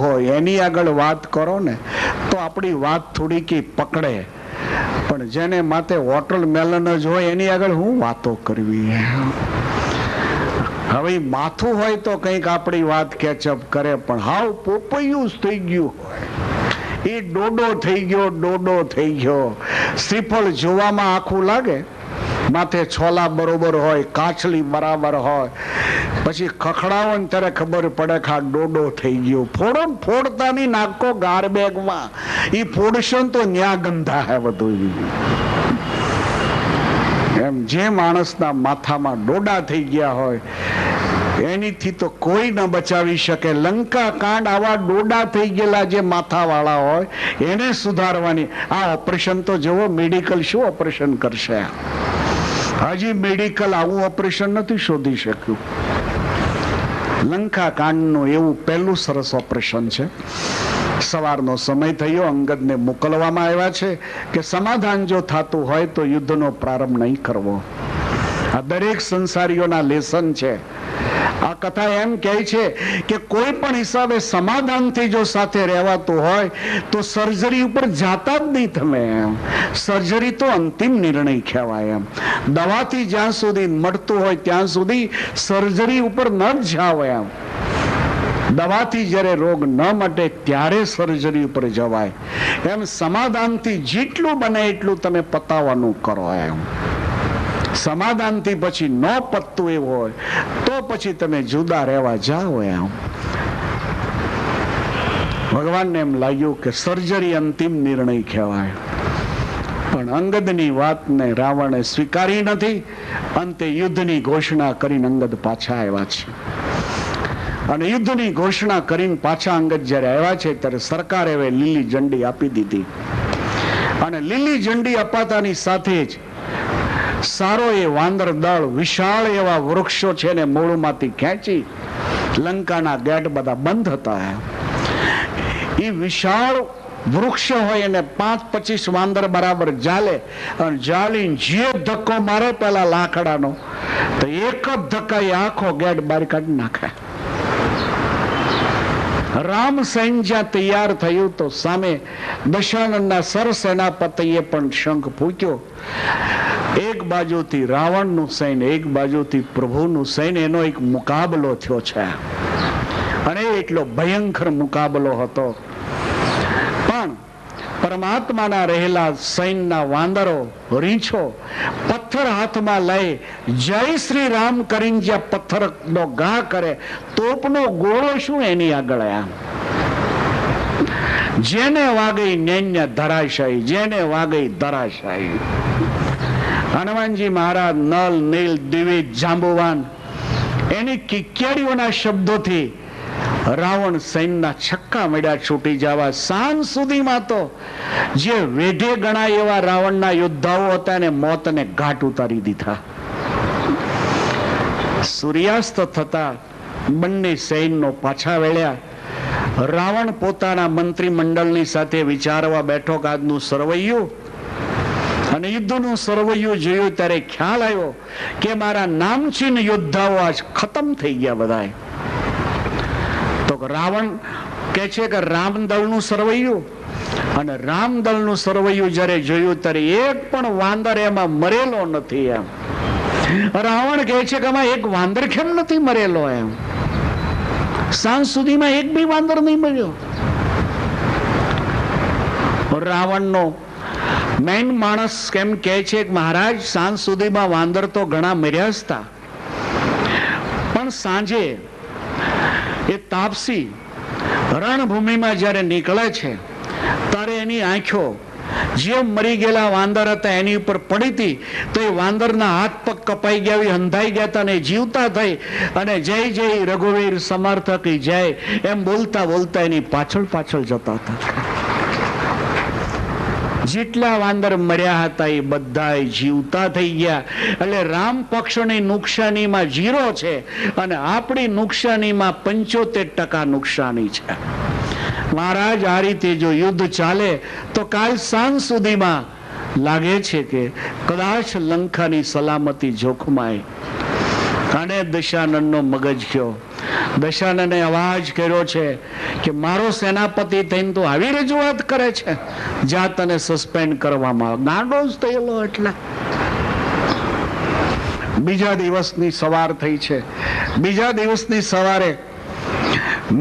હોય એની આગળ વાત કરો ને તો આપણી વાત થોડીક પકડે, પણ જેને માથે વોટરમેલન જ હોય એની આગળ હું વાતો કરવી. હવે માથું હોય તો કંઈક આપણી વાત કેચઅપ કરે, પણ હાવ પોપૈયું થઈ ગયું હોય, એ ડોડો થઈ ગયો, ડોડો થઈ ગયો. શ્રીફળ જોવામાં આખું લાગે, માથે છોલા બરોબર હોય, કાચલી બરાબર હોય, પછી ખખડાવો ને ત્યારે ખબર પડે કે આ ડોડો થઈ ગયો. ફોડતાની નાખો ગારબેગમાં, એ ફોડશો તો ન્યા ગંધા હે બધું. એમ જે માણસના માથામાં ડોડા થઈ ગયા હોય એનીથી તો કોઈ ન બચાવી શકે. લંકા કાંડ આવા ડોડા થઈ ગયેલા જે માથા વાળા હોય એને સુધારવાની. આ ઓપરેશન તો જુઓ, મેડિકલ શું ઓપરેશન કરશે? હજી મેડિકલ આવું ઓપરેશન નથી શોધી શક્યું. લંકા કાંડનું એવું પહેલું સરસ ઓપરેશન છે. સવારનો સમય થયો, અંગદને મોકલવામાં આવ્યા છે કે સમાધાન જો થતું હોય તો યુદ્ધનો પ્રારંભ નહીં કરવો. આ દરેક સંસારીઓના લેસન છે. આ કથા એમ કહે છે કે કોઈ પણ હિસાબે સમાધાનથી જો સાથે રહેવાતું હોય તો સર્જરી ઉપર જાતા જ નહીં તમે. સર્જરી તો અંતિમ નિર્ણય કહેવાય. એમ દવાથી જ્યાં સુધી મળતું હોય ત્યાં સુધી સર્જરી ઉપર ન જ જાવ. એમ દવાથી જ્યારે રોગ ન મટે ત્યારે સર્જરી ઉપર જવાય. એમ સમાધાનથી જેટલું બને એટલું તમે પતાવવાનું કરો. એમ સમાધાનથી પછી ન પતતું એવું હોય તો પછી તમે જુદા રહેવા જાઓ. એમ ભગવાનને એમ લાગ્યું કે સર્જરી અંતિમ નિર્ણય કહેવાય, પણ અંગદની વાતને રાવણે સ્વીકારી નથી. અંતે યુદ્ધની ઘોષણા કરીને અંગદ પાછા આવ્યા છે. અને યુદ્ધની ઘોષણા કરીને પાછા અંગદ જયારે આવ્યા છે ત્યારે સરકારે હવે લીલી ઝંડી આપી દીધી. અને લીલી ઝંડી અપાતાની સાથે જ સારો એ વાંદર દળ વિશાળ એવા વૃક્ષો છે ને મૂળમાંથી ખેંચી લંકાના ગેટ બધા બંધ હતા. એ વિશાળ વૃક્ષ હોય એને 5-25 વાંદર બરાબર જાલે, અને જાલીને જે ધક્કો મારે પેલા લાકડાનો તો એક જ ધક્કા એ આખો ગેટ બહાર કાઢી નાખે. રામ સૈન્ય જ્યાં તૈયાર થયું તો સામે દશાનંદના સરસેનાપતિએ પણ શંખ ફૂંક્યો. એક બાજુથી રાવણનું સૈન્ય, એક બાજુથી પ્રભુનું સૈન્ય, એનો એક મુકાબલો થયો છે. અને એટલો ભયંકર મુકાબલો હતો. પણ પરમાત્માના રહેલા સૈન્યના વાંદરો રીંછો પથ્થર હાથમાં લઈ જય શ્રી રામ કરીને જ્યાં પથ્થરનો ઘા કરે, તોપનો ગોળો શું એની આગળ. આમ જેને વાગઈ નેન્ય ધરાશાયી, જેને વાગઈ ધરાશાયી. હનુમાનજી મહારાજ નલ, નીલ, દ્વિજ, જાંબુવાન એની કિક્યારીઓના શબ્દોથી રાવણ સૈન્યના છક્કા મેળ્યા છૂટી જવા. સાંજ સુધીમાં તો જે વેઢે ગણાય એવા રાવણના યોદ્ધાઓ હતા ને મોતને ઘાટ ઉતારી દીધા. સૂર્યાસ્ત થતા બંને સૈન્યનો પાછા વળ્યા. રાવણ પોતાના મંત્રીમંડળની સાથે વિચારવા બેઠો કે આજનું સરવૈયું અને યુદ્ધનું સરવૈયું જોયું ત્યારે ખ્યાલ આવ્યો કે મારા નામચીન યોદ્ધાઓ આજ ખતમ થઈ ગયા બધા. તો રાવણ કે છે કે રામદળનું સરવૈયું, અને રામદળનું સરવૈયું જયારે જોયું ત્યારે એક પણ વાંદર એમાં મરેલો નથી. એમ રાવણ કહે છે કે આમાં એક વાંદર કેમ નથી મરેલો? એમ સાંજ સુધીમાં એક બી વાંદર નહીં મળ્યો. રાવણનો મેન માણસ કેમ કહે છે કે મહારાજ સાંજ સુધીમાં વાંદર તો ઘણા મર્યા જ હતા, પણ સાંજે એ તાપસી રણભૂમિમાં જયારે નીકળે છે ત્યારે એની આંખો જે મરી ગયેલા વાંદર હતા એની ઉપર પડી હતી, તો એ વાંદરના હાથ પગ કપાઈ ગયા, હંધાઈ ગયા હતા અને જીવતા થઈ અને જય જય રઘુવીર સમર્થક જય એમ બોલતા બોલતા એની પાછળ પાછળ જતા હતા. જેટલા વાંદર મર્યા હતા એ બધા જીવતા થઈ ગયા. એટલે રામ પક્ષની નુકસાનીમાં 0 છે અને આપણી નુકસાનીમાં 75% નુકસાની છે. મહારાજ આ રીતે જો યુદ્ધ ચાલે તો કાલ સાંજ સુધીમાં લાગે છે કે કદાચ લંકાની સલામતી જોખમાય. અને દશાનંદનો મગજ ગયો. દશાનને અવાજ કર્યો છે કે મારો સેનાપતિ થઈને તો આવી રજૂઆત કરે છે, જ્યાં તને સસ્પેન્ડ કરવામાં ગાંડો જ થયેલો. એટલે બીજા દિવસની સવાર થઈ છે. બીજા દિવસની સવારે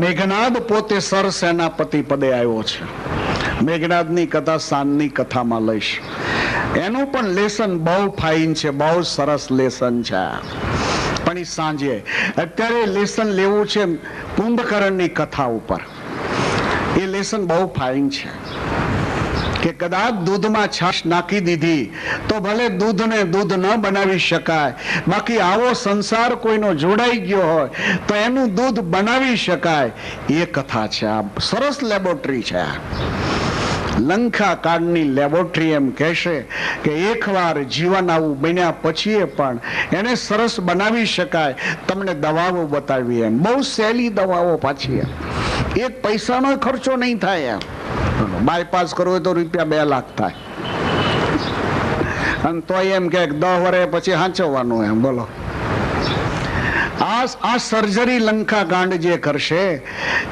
મેઘનાદ પોતે સર સેનાપતિ પદે આવ્યો છે. મેઘનાદની કથા સાંજની કથામાં લઈશ. એનું પણ લેસન બહુ ફાઇન છે, બહુ સરસ લેસન છે. પણ એ સાંજે, અત્યારે લેસન લેવું છે કુંભકર્ણની કથા ઉપર. એ લેસન બહુ ફાઇન છે કે કદાચ દૂધમાં છાશ નાખી દીધી તો ભલે દૂધને દૂધ ન બનાવી શકાય, બાકી આવો સંસાર કોઈનો જોડાઈ ગયો હોય તો એનું દૂધ બનાવી શકાય. એ કથા છે. આ સરસ લેબોરેટરી છે. લંકા કાળની લેબોરેટરી એમ કહેશે કે એકવાર જીવન આવું બન્યા પછી પણ એને સરસ બનાવી શકાય. તમને દવાઓ બતાવી, એમ બહુ સહેલી દવાઓ પાછી. એક પૈસાનો ખર્ચો નહીં થાય. બાયપાસ કરવો હોય તો રૂપિયા 2 લાખ થાય, અને તો એમ કે 10 વર્ષ પછી હાંચવવાનું. એમ બોલો, આ સર્જરી લંકા કાંડ જે કરશે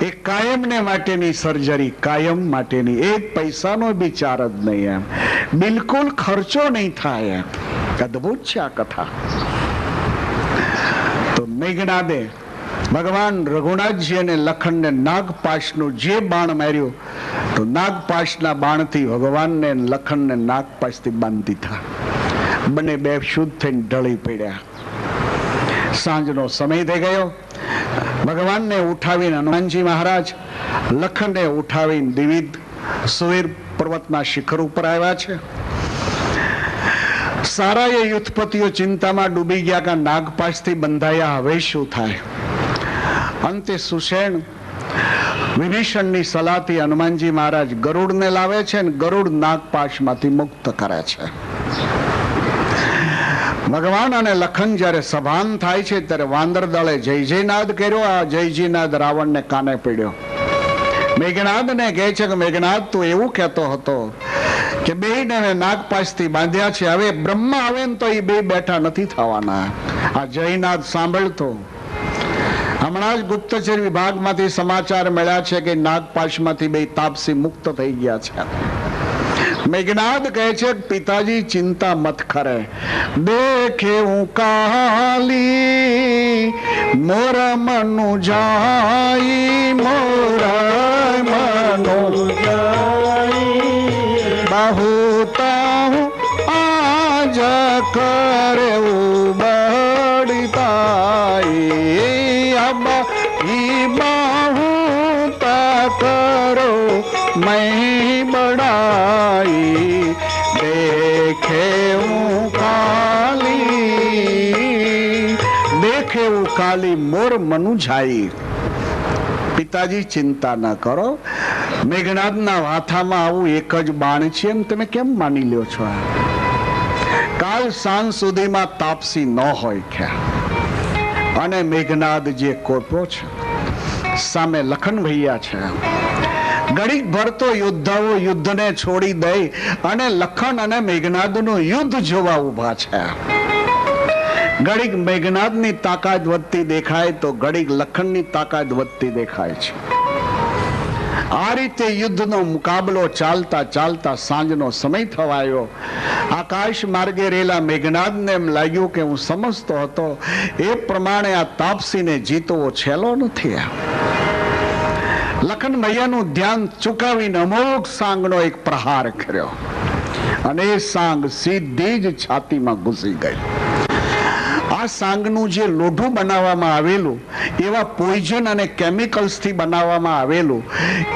એ કાયમને માટેની સર્જરી, કાયમ માટેની. એક પૈસાનો બી ચાર્જ નહીં. એમ બિલકુલ ખર્ચો નહીં થાય. એમ અદભુત છે આ કથા. તો મેઘનાદે ભગવાન રઘુનાથજી અને લખનને નાગપાશનું જે બાણ માર્યું, તો નાગપાશના બાણથી ભગવાનને લખનને નાગપાશથી બાંધી દીધા. બંને બે શુદ્ધ થઈને ઢળી પડ્યા. સાંજનો સમય થઈ ગયો. ભગવાનને ઉઠાવીને હનુમાનજી મહારાજ લખનને ઉઠાવીને દ્વિવિધ સુવીર પર્વતના શિખર ઉપર આવ્યા છે. સારા એ યુથપતિઓ ચિંતામાં ડૂબી ગયા કે નાગપાશથી બંધાયા, હવે શું થાય? અંતે સુષેણ વિભીષણની સલાહથી હનુમાનજી મહારાજ ગરુડને લાવે છે અને ગરુડ નાગપાશમાંથી મુક્ત કરે છે. ભગવાન અને લખન જયારે સભાન થાય છે ત્યારે વાંદર દળે જય જયનાદ કર્યો. આ જય જયનાદ રાવણને કાને પડ્યો. મેઘનાદને કહે છે કે મેઘનાદ, તું એવું કહેતો હતો કે બેયને નાગપાશથી બાંધ્યા છે, હવે બ્રહ્મા આવે ને તો એ બે બેઠા નથી થવાના. આ જયનાદ સાંભળતો. હમણાં જ ગુપ્તચર વિભાગમાંથી સમાચાર મળ્યા છે કે નાગપાશમાંથી બે તાપસી મુક્ત થઈ ગયા છે. મેઘનાદ કહે છે, પિતાજી ચિંતા મત કરે. દેખે હું કાલી મોર મનુ જાય, મોર મનુ બહુતા આજ કરે બળતાઈ, અબ ઈ બહુતા કરો मैं बड़ाई, देखे वो काली, देखे वो काली मोर मनु जाई. પિતાજી ચિંતા ન કરો. મેઘનાદના વાથામાં આવું એક જ બાણ છે એમ તમે કેમ માની લ્યો છો? કાલ સાંજ સુધીમાં તાપસી ન હોય ખ્યા. અને મેઘનાદ જે કોપ્યો છે સામે લખન ભૈયા છે. ઘડીક ભર તો યોદ્ધાઓ યુદ્ધને છોડી દઈ અને લખન અને મેઘનાદનું યુદ્ધ જોવા ઉભા છે. ઘડીક મેઘનાદની તાકાત વધતી દેખાય તો ઘડીક લખનની તાકાત વધતી દેખાય છે. આ રીતે યુદ્ધનો મુકાબલો ચાલતા ચાલતા સાંજનો સમય થવાયો. આકાશ માર્ગે રેલા મેઘનાદને એમ લાગ્યું કે હું સમજતો હતો એ પ્રમાણે આ તાપસીને જીતવો છેલ્લો નથી. લખન ભૈયાનું ધ્યાન ચૂકાવીને અમોઘ સાંગનો એક પ્રહાર કર્યો અને એ સાંગ સીધી જ છાતીમાં ઘૂસી ગઈ. આ સાંગનું જે લોઢું બનાવવામાં આવેલું એવા પોઈઝન અને કેમિકલ્સથી બનાવવામાં આવેલું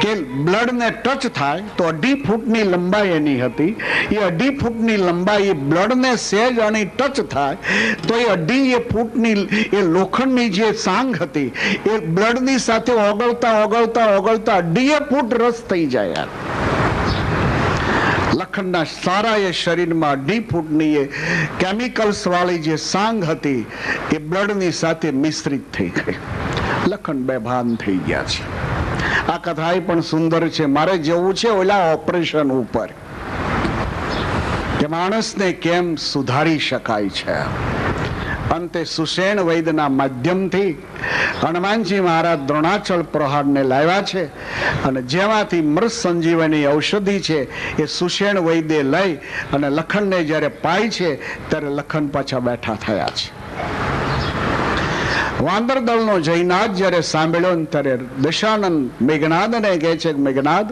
કે બ્લડને ટચ થાય તો 2.5 ફૂટની લંબાઈ એની હતી. એ 2.5 ફૂટની લંબાઈ બ્લડને સહેજ અને ટચ થાય તો એ 2.5 ફૂટની એ લોખંડની જે સાંગ હતી એ બ્લડની સાથે ઓગળતા ઓગળતા ઓગળતા 1.5 ફૂટ રસ થઈ જાય. લખનના સારા એ શરીરમાં 1.5 ફૂટની એ કેમિકલ્સ વાળી જે સાંગ હતી એ બ્લડની સાથે મિશ્રિત થઈ ગઈ. લખન બેભાન થઈ ગયા છે. આ કથા પણ સુંદર છે. મારે જવું છે ઓલા ઓપરેશન ઉપર કે માણસને કેમ સુધારી શકાય છે. અંતે સુષેણ વૈદના માધ્યમથી હનુમાનજી મહારાજ દ્રોણાચલ પ્રહારને લાવ્યા છે અને જેમાંથી મૃત સંજીવની ઔષધિ છે એ સુષેણ વૈદે લઈ અને લખનને જ્યારે પાય છે ત્યારે લખન પાછા બેઠા થયા છે. વાંદર દળનો જયનાથ જ્યારે સાંભળ્યો ને ત્યારે દશાનંદ મેઘનાદને કહે છે કે મેઘનાદ,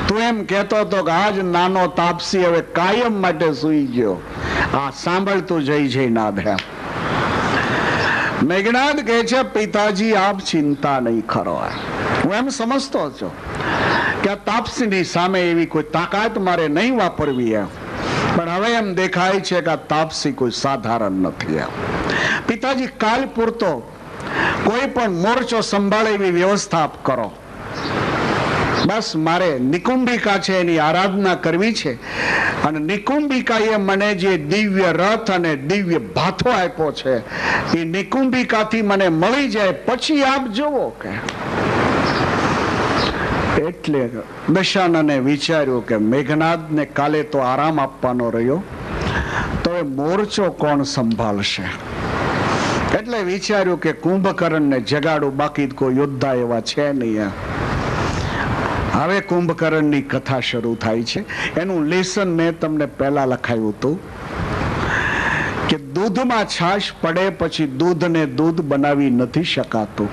તું એમ કહેતો હતો કે આજ નાનો તાપસી હવે કાયમ માટે સૂઈ ગયો. આ સાંભળતું જય જયનાથ હે. મેઘનાદ કહે છે પિતાજી આપ ચિંતા નહીં કરો. હું એમ સમજતો છું કે આ તાપસીની સામે એવી કોઈ તાકાત મારે નહીં વાપરવી એમ, પણ હવે એમ દેખાય છે કે આ તાપસી કોઈ સાધારણ નથી એમ. પિતાજી કાલ પૂરતો કોઈ પણ મોરચો સંભાળે એવી વ્યવસ્થા આપ કરો. બસ મારે નિકુંભિકા છે એની આરાધના કરવી છે અને નિકુંભિકાએ મને જે દિવ્ય રથ અને દિવ્ય ભાથો આપ્યો છે એ નિકુંભિકાથી મને મળી જાય પછી આપ જોવો કે. એટલે દશાનને વિચાર્યું કે મેઘનાદને કાલે તો આરામ આપવાનો રહ્યો, તો એ મોરચો કોણ સંભાળશે? એટલે વિચાર્યું કે કુંભકર્ણને જગાડું, બાકી કોઈ યોદ્ધા એવા છે નહીં. હવે કુંભકર્ણની કથા શરૂ થાય છે. એનું લેસન મેં તમને પહેલા લખાયું હતું કે દૂધમાં છાશ પડે પછી દૂધને દૂધ બનાવી નથી શકાતું.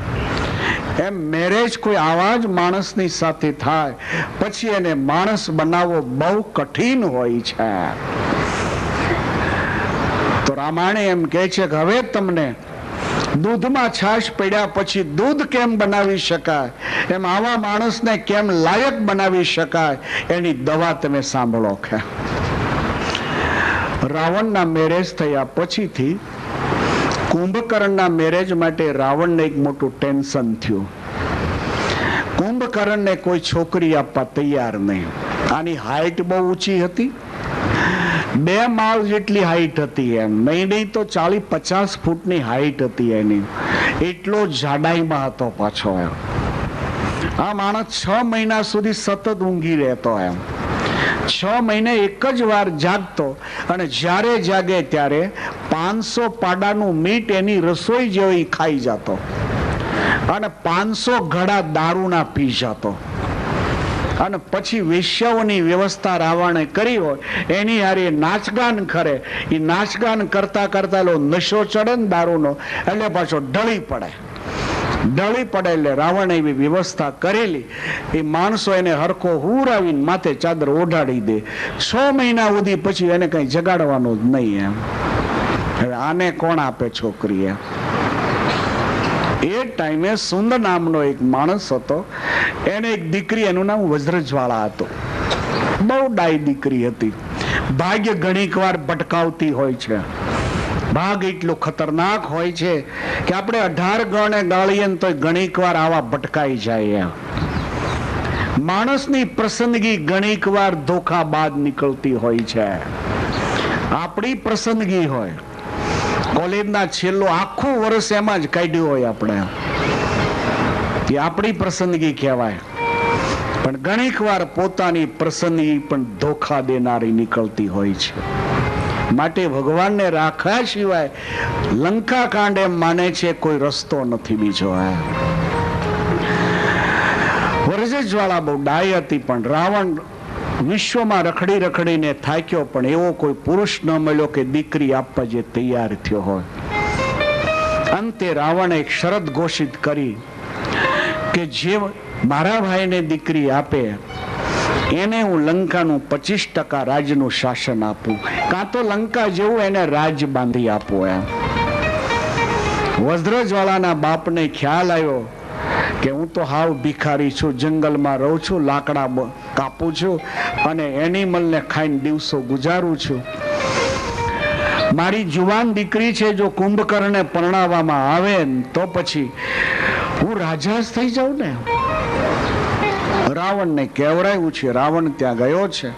એમ મેરેજ કોઈ આવા જ માણસની સાથે થાય પછી એને માણસ બનાવવો બહુ કઠિન હોય છે. તો રામાયણ એમ કહે છે કે હવે તમને દૂધમાં છાશ પડ્યા પછી દૂધ કેમ બનાવી શકાય, એમ આવા માણસને કેમ લાયક બનાવી શકાય એની દવા તમે સાંભળો. કે રાવણના મેરેજ થયા પછીથી કુંભકર્ણના મેરેજ માટે રાવણને એક મોટું ટેન્શન થયું. કુંભકર્ણને કોઈ છોકરી આપવા તૈયાર નહીં. આની હાઈટ બહુ ઊંચી હતી, 2 માળ જેટલી હાઈટ હતી. એમ નહીં તો 40-50 ફૂટની હાઈટ હતી એની. એટલો જાડાઈમાં હતો પાછો. એમ આ માણસ 6 મહિના સુધી સતત ઊંઘી રહેતો. એમ 6 મહિને એક જ વાર જાગતો અને જ્યારે જાગે ત્યારે 500 પાડાનું મીટ એની રસોઈ જેવી ખાઈ જતો અને 500 ઘડા દારૂના પી જતો. અને પછી વેશ્યાઓની વ્યવસ્થા રાવણે કરી હોય એની હારે નાચગાન કરે. એ નાચગાન કરતા કરતા નશો ચડે ને દારૂનો એટલે પાછો ઢળી પડે એટલે રાવણે એવી વ્યવસ્થા કરેલી એ માણસો એને હરખો હુરાવીને માથે ચાદર ઓઢાડી દે. 6 મહિના સુધી પછી એને કઈ જગાડવાનું જ નહીં. એમ હવે આને કોણ આપે છોકરી? એ ટાઈમે સુંદર નામનો એક માણસ હતો, એને એક દીકરી, એનું નામ વજ્રજ્વાળા હતું. બહુ ડાઈ દીકરી હતી. ભાગ્ય ઘણીક વાર ભટકાવતી હોય છે. ભાગ એટલો ખતરનાક હોય છે કે આપણે 18 ગણે ગાળીએ તો ઘણીક વાર આવા ભટકાઈ જાય. માણસની પસંદગી ઘણીક વાર ધોખા બાદ નીકળતી હોય છે. આપણી પસંદગી હોય, કોલેજના છેલ્લો આખું વર્ષ એમાં જ કાઢ્યું હોય આપણે, એ આપણી પસંદગી કહેવાય. પણ ઘણીક વાર પોતાની પસંદગી પણ ધોખા દેનારી નીકળતી હોય છે. માટે ભગવાનને રાખ્યા સિવાય લંકા કાંડ એમ માને છે કોઈ રસ્તો નથી બીજો. વરજજ્વાળા બહુ ડાય હતી, પણ રાવણ વિશ્વમાં રખડી રખડીને થાક્યો, પણ એવો કોઈ પુરુષ ન મળ્યો કે દીકરી આપવા જે તૈયાર થયો હોય. અંતે રાવણે એક શરત ઘોષિત કરી કે જે મારા ભાઈને દીકરી આપે એને હું લંકાનું 25% રાજ્યનું શાસન આપું, કાં તો લંકા જેવું એને રાજ બાંધી આપું. એમ વજ્રજ્વાળાના બાપને ખ્યાલ આવ્યો કે હું તો હાવ ભિખારી છું, જંગલમાં રહું છું, લાકડા કાપું છું અને એનિમલને ખાઈને દિવસો ગુજારું છું. મારી જુવાન દીકરી છે, જો કુંભકર્ણને પરણાવવામાં આવે તો પછી હું રાજા જ થઈ જાઉં ને. રાવણને કહેવરાયું છે. રાવણ ત્યાં ગયો છે.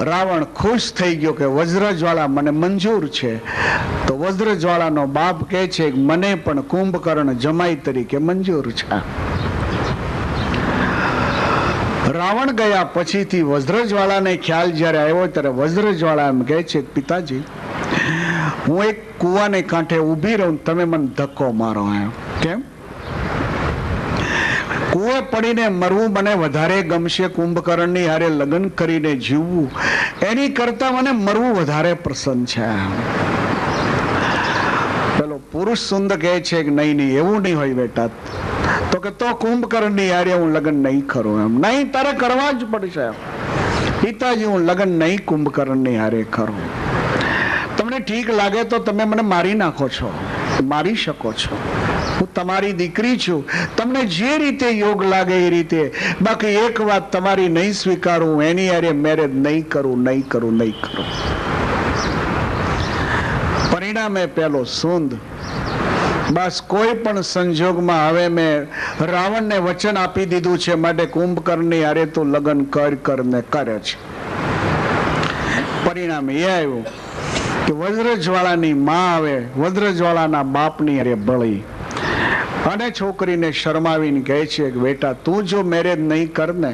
રાવણ ખુશ થઈ ગયો કે વજ્રજ્વાળા મને મંજૂર છે. તો વજ્રજ્વાળાનો બાપ કહે છે મને પણ કુંભકર્ણ જમાઈ તરીકે મંજૂર છે. રાવણ ગયા પછીથી વજ્રજ્વાળાને ખ્યાલ જ્યારે આવ્યો ત્યારે વજ્રજ્વાળા એમ કહે છે પિતાજી હું એક કુવાને કાંઠે ઊભી રહું, તમે મને ધક્કો મારો. કેમ? કુએ પડીને મરવું મને વધારે ગમશે કુંભકર્ણની હારે લગ્ન કરીને જીવવું એની કરતા મને મરવું વધારે પ્રસન્ન છે. પેલો પુરુષ સુંદર કહે છે કે નહીં નહીં, એવું નહીં હોય બેટા. તો કે તો કુંભકર્ણની હારે હું લગ્ન નહીં કરું. એમ નહીં, તારે કરવા જ પડશે. પિતાજી, હું લગ્ન નહીં કુંભકર્ણની હારે કરું. તમને ઠીક લાગે તો તમે મને મારી નાખો છો, મારી શકો છો. હું તમારી દીકરી છું, તમને જે રીતે યોગ લાગે એ રીતે. બાકી એક વાત તમારી નહીં સ્વીકારું, એની હારે મેરેજ નહીં કરું, નહીં કરું, નહીં કરું. પરિણામે પેલો સુંદ બસ કોઈ પણ સંજોગમાં હવે મેં રાવણને વચન આપી દીધું છે, માટે કુંભકર્ણની હારે તો લગ્ન કર ને કરે છે. પરિણામે એ આવ્યું કે વજ્રજ્વાળાની માં આવે, વજ્રજ્વાળાના બાપની હારે બળી અને છોકરીને શરમાવીને કહે છે કે બેટા, તું જો મેરેજ નહીં કર ને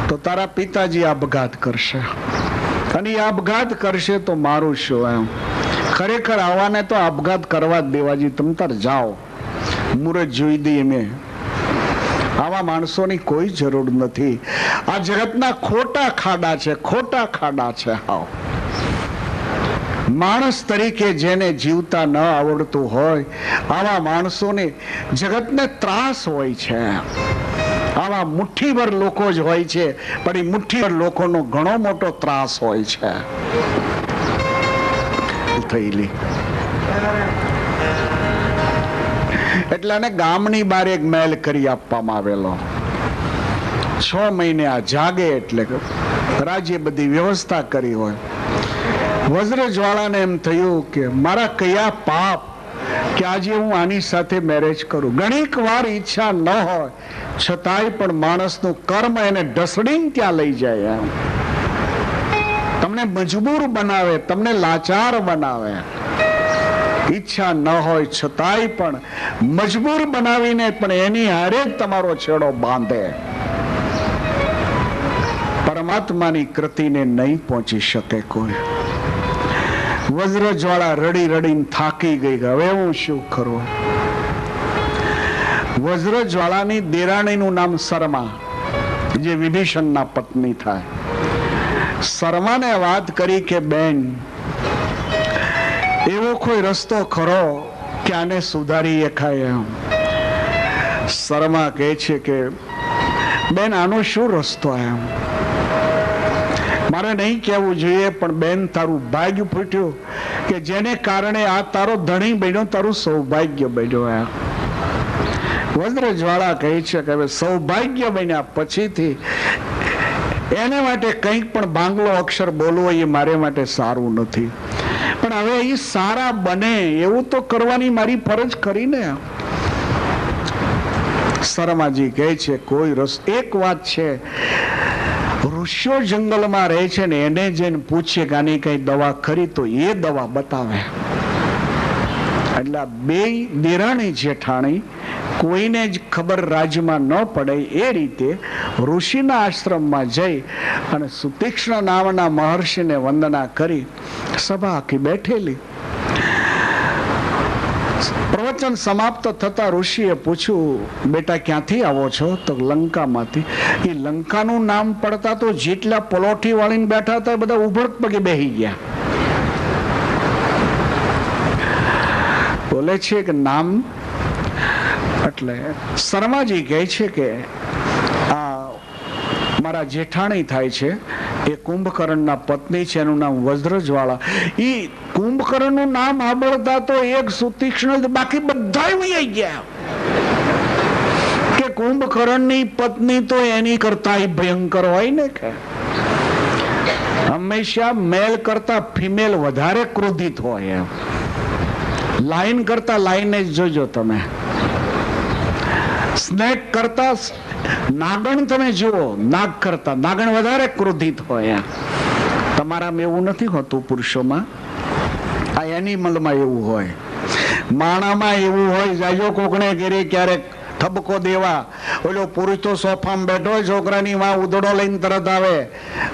તો તારા પિતાજી આપઘાત કરશે, અને આપઘાત કરશે તો મારું શું? એમ ખરેખર આવાને તો આપઘાત કરવા જ દેવાજી, તમ તાર જાઓ, મુહૂર્ત જોઈ દઈએ. મેં આવા માણસોની કોઈ જરૂર નથી. આ જગતના ખોટા ખાડા છે, ખોટા ખાડા છે. હાવ માણસ તરીકે જેને જીવતા ન આવડતું હોય આવા માણસોને જગતને ત્રાસ હોય છે. આવા મુઠ્ઠીભર લોકો જ હોય છે, પણ એ મુઠ્ઠીભર લોકોનો ઘણો મોટો ત્રાસ હોય છે. થયેલી એટલે આને ગામની બહાર એક મહેલ કરી આપવામાં આવેલો. 6 મહિને આ જાગે એટલે રાજ્ય બધી વ્યવસ્થા કરી હોય. વજ્રજ્વાળાને એમ થયું કે મારા કયા પાપ કે આજે હું આની સાથે મેરેજ કરું. ઘણીક વાર ઈચ્છા ન હોય છતાંય પણ માણસનું કર્મ એને ઢસડીને ત્યાં લઈ જાય. એમ તમને મજબૂર બનાવે, તમને લાચાર બનાવે. ઈચ્છા ન હોય છતાંય પણ મજબૂર બનાવીને પણ એની હારે જ તમારો છેડો બાંધે. પરમાત્માની કૃતિને નહીં પહોંચી શકે કોઈ. વજ્રજ્વાળા રડી રડીને થાકી ગઈ, હવે હું શું કરું? વજ્રજ્વાળાની દેરાણીનું નામ શર્મા, જે વિભીષણના પત્ની થાય. શર્માને વાત કરી કે બેન, એવો કોઈ રસ્તો ખરો કે આને સુધારી શકાય? એમ શર્મા કહે છે કે બેન, આનો શું રસ્તો? એમ મારે નહીં કહેવું જોઈએ, પણ બેન તારું ભાગ્ય ફૂટ્યું કે જેને કારણે આ તારો ધણી બન્યો, તારું સૌભાગ્ય બન્યો. વજ્રજ્વાળા કહે છે કે હવે સૌભાગ્ય બન્યા પછીથી એને માટે કંઈક પણ બાંગ્લો અક્ષર બોલવો એ મારે માટે સારું નથી, પણ હવે એ સારા બને એવું તો કરવાની મારી ફરજ કરીને. શર્માજી કહે છે કોઈ રસ. એક વાત છે, ઋષિઓ જંગલમાં રહે છે ને એને જઈને પૂછે કે આની કઈ દવા ખરી તો એ દવા બતાવે. એટલે બે દેરાણી જેઠાણી કોઈને જ ખબર રાજ્યમાં ન પડે એ રીતે ઋષિના આશ્રમમાં જઈ અને સુતીક્ષ્ણ નામના મહર્ષિને વંદના કરી સભા આખી બેઠેલી. પ્રવચન સમાપ્ત થતા ઋષિએ પૂછ્યું, બેટા ક્યાંથી આવો છો? તો લંકામાંથી. એ લંકાનું નામ પડતા તો જેટલા પલોઠી વાળીને બેઠા હતા બધા ઉભડ પગે બેહી ગયા. બોલે છે કે નામ, એટલે શર્માજી કહે છે કે આ મારા જેઠાણી થાય છે, એ કુંભકર્ણના પત્ની છે, એનું નામ વજ્રજ્વાળા. એ કુંભકર્ણનું નામ સાંભળતા તો એક સુતીક્ષ્ણ, બાકી બધા વહી ગયા કે કુંભકર્ણની પત્ની તો એની કરતા ભયંકર હોય ને. કે હંમેશા મેલ કરતા ફિમેલ વધારે ક્રોધિત હોય. લાઈન કરતા લાઈન જ જોજો તમે. સ્નેક કરતા નાગણ તમે જુઓ, નાગ કરતા નાગણ વધારે ક્રોધિત હોય. તમારામાં એવું નથી હોતું પુરુષોમાં, આ એનિમલમાં એવું હોય. માણામાં એવું હોય, જાજો કોકણે ઘેરે ક્યારેક થબકો દેવા. ઓલો પુરુષ તો સોફામાં બેઠો હોય, છોકરાની માં ઉધડો લઈને તરત આવે,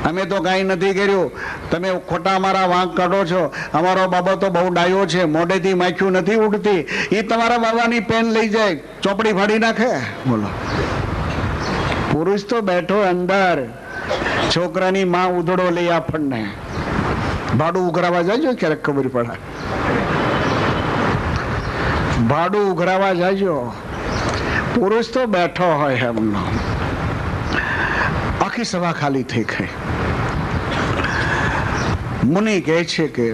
અમે તો કાંઈ નથી કર્યું, તમે ખોટા અમારા વાંક કાઢો છો, અમારો બાબો તો બહુ ડાયો છે, મોઢેથી માખ્યું નથી ઉડતી, એ તમારા બાબાની પેન લઈ જાય, ચોપડી ફાડી નાખે. બોલો, પુરુષ તો બેઠો અંદર, છોકરાની માં ઉધડો લઈ આપણને. ભાડું ઉઘરાવા જાજો, ક્યારેક ખબર પડે. ભાડું ઉઘરાવા જાજો, પુરુષ તો બેઠો હોય એમનો. આખી સભા ખાલી થઈ ગઈ. મુનિ કહે છે કે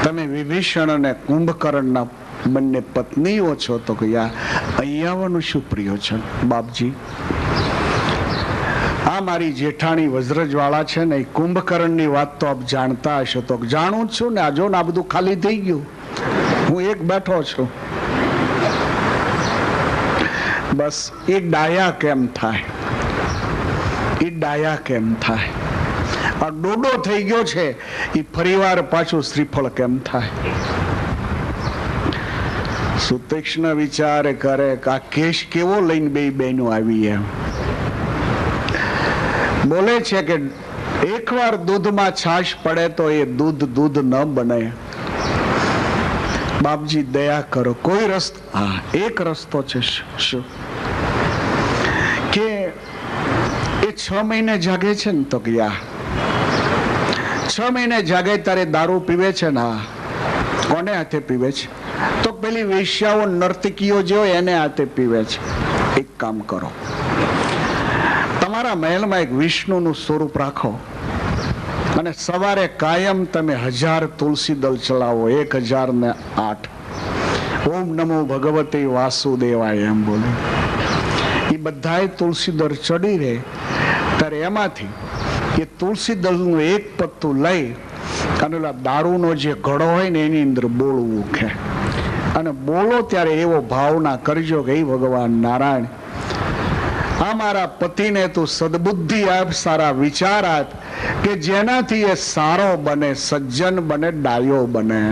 તમે વિભીષણ અને કુંભકર્ણના બંને પત્નીઓ છો, તો કે અહીંયાવાનું શું પ્રયોજન બાપજી? આ મારી જેઠાણી વજ્રજવાળા છે ને, એ કુંભકર્ણની વાત તો આપ જાણતા હશો. તો જાણું જ છું ને, આ જો ને આ બધું ખાલી થઈ ગયું, હું એક બેઠો છું. બસ એ ડાયા કેમ થાય, એ ડાયા કેમ થાય? આ ડોડો થઈ ગયો છે, એ ફરીવાર પાછું શ્રીફળ કેમ થાય? સુતીક્ષ્ણ વિચાર કરે કે આ કેશ કેવો લઈને બે બહેનો આવી. એમ બોલે છે કે એકવાર દૂધમાં છાશ પડે તો એ દૂધ ન બને. બાપજી દયા કરો, કોઈ રસ્તો? હા, એક રસ્તો છે. શું? કે એ 6 મહિને જાગે છે ને, તો કે 6 મહિને જાગે ત્યારે દારૂ પીવે છે ને. કોને હાથે પીવે છે? તો પેલી વેશ્યાઓ નર્તકીઓ જો એને હાથે પીવે છે. એક કામ કરો, તમારા મહેલમાં એક વિષ્ણુનું સ્વરૂપ રાખો અને સવારે કાયમ તમે 1000 તુલસી દળ ચલાવો. 1008 ઓમ નમો ભગવતે વાસુદેવાય એમ બોલે. એ બધાય તુલસી દળ ચડી રહે ત્યારે એમાંથી એ તુલસી દળનું એક પત્તું લઈ અને દારૂનો જે ઘડો હોય ને એની અંદર બોલવું કે, અને બોલો ત્યારે એવો ભાવના કરજો કે હે ભગવાન નારાયણ, આ મારા પતિને તું સદબુદ્ધિ આપ, સારા વિચાર આપ, કે જેનાથી એ સારો બને, સજ્જન બને, ડાયો બને.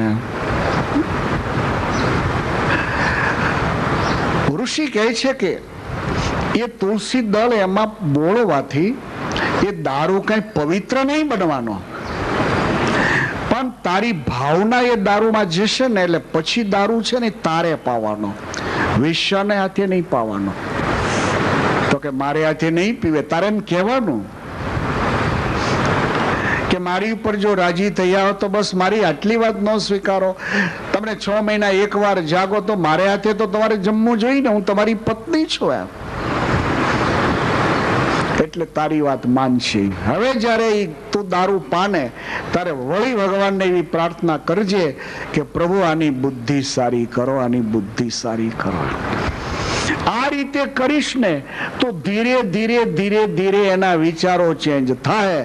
ઋષિ કહે છે કે એ તુલસી દળ એમાં બોળવાથી એ દારૂ કઈ પવિત્ર નહીં બનવાનો, પણ તારી ભાવના એ દારૂમાં જશે ને એટલે પછી દારૂ છે ને તારે પાવાનો, વિશ્વને હાથે નહીં પાવાનો. તો કે મારે હાથે નહીં પીવે, તારે એમ કહેવાનું કે મારી ઉપર જો રાજી થયા હો તો બસ મારી આટલી વાત ન સ્વીકારો. તમને 6 મહિના એકવાર જાગો તો મારે હાથે તો તમારે જમવું જોઈએ ને, હું તમારી પત્ની છું એમ, એટલે તારી વાત માનશે. હવે જયારે તું દારૂ પાને ત્યારે વળી ભગવાનને એવી પ્રાર્થના કરજે કે પ્રભુ આની બુદ્ધિ સારી કરો, આની બુદ્ધિ સારી કરો. આ રીતે કરીશ ને તો ધીરે ધીરે ધીરે ધીરે એના વિચારો ચેન્જ થાય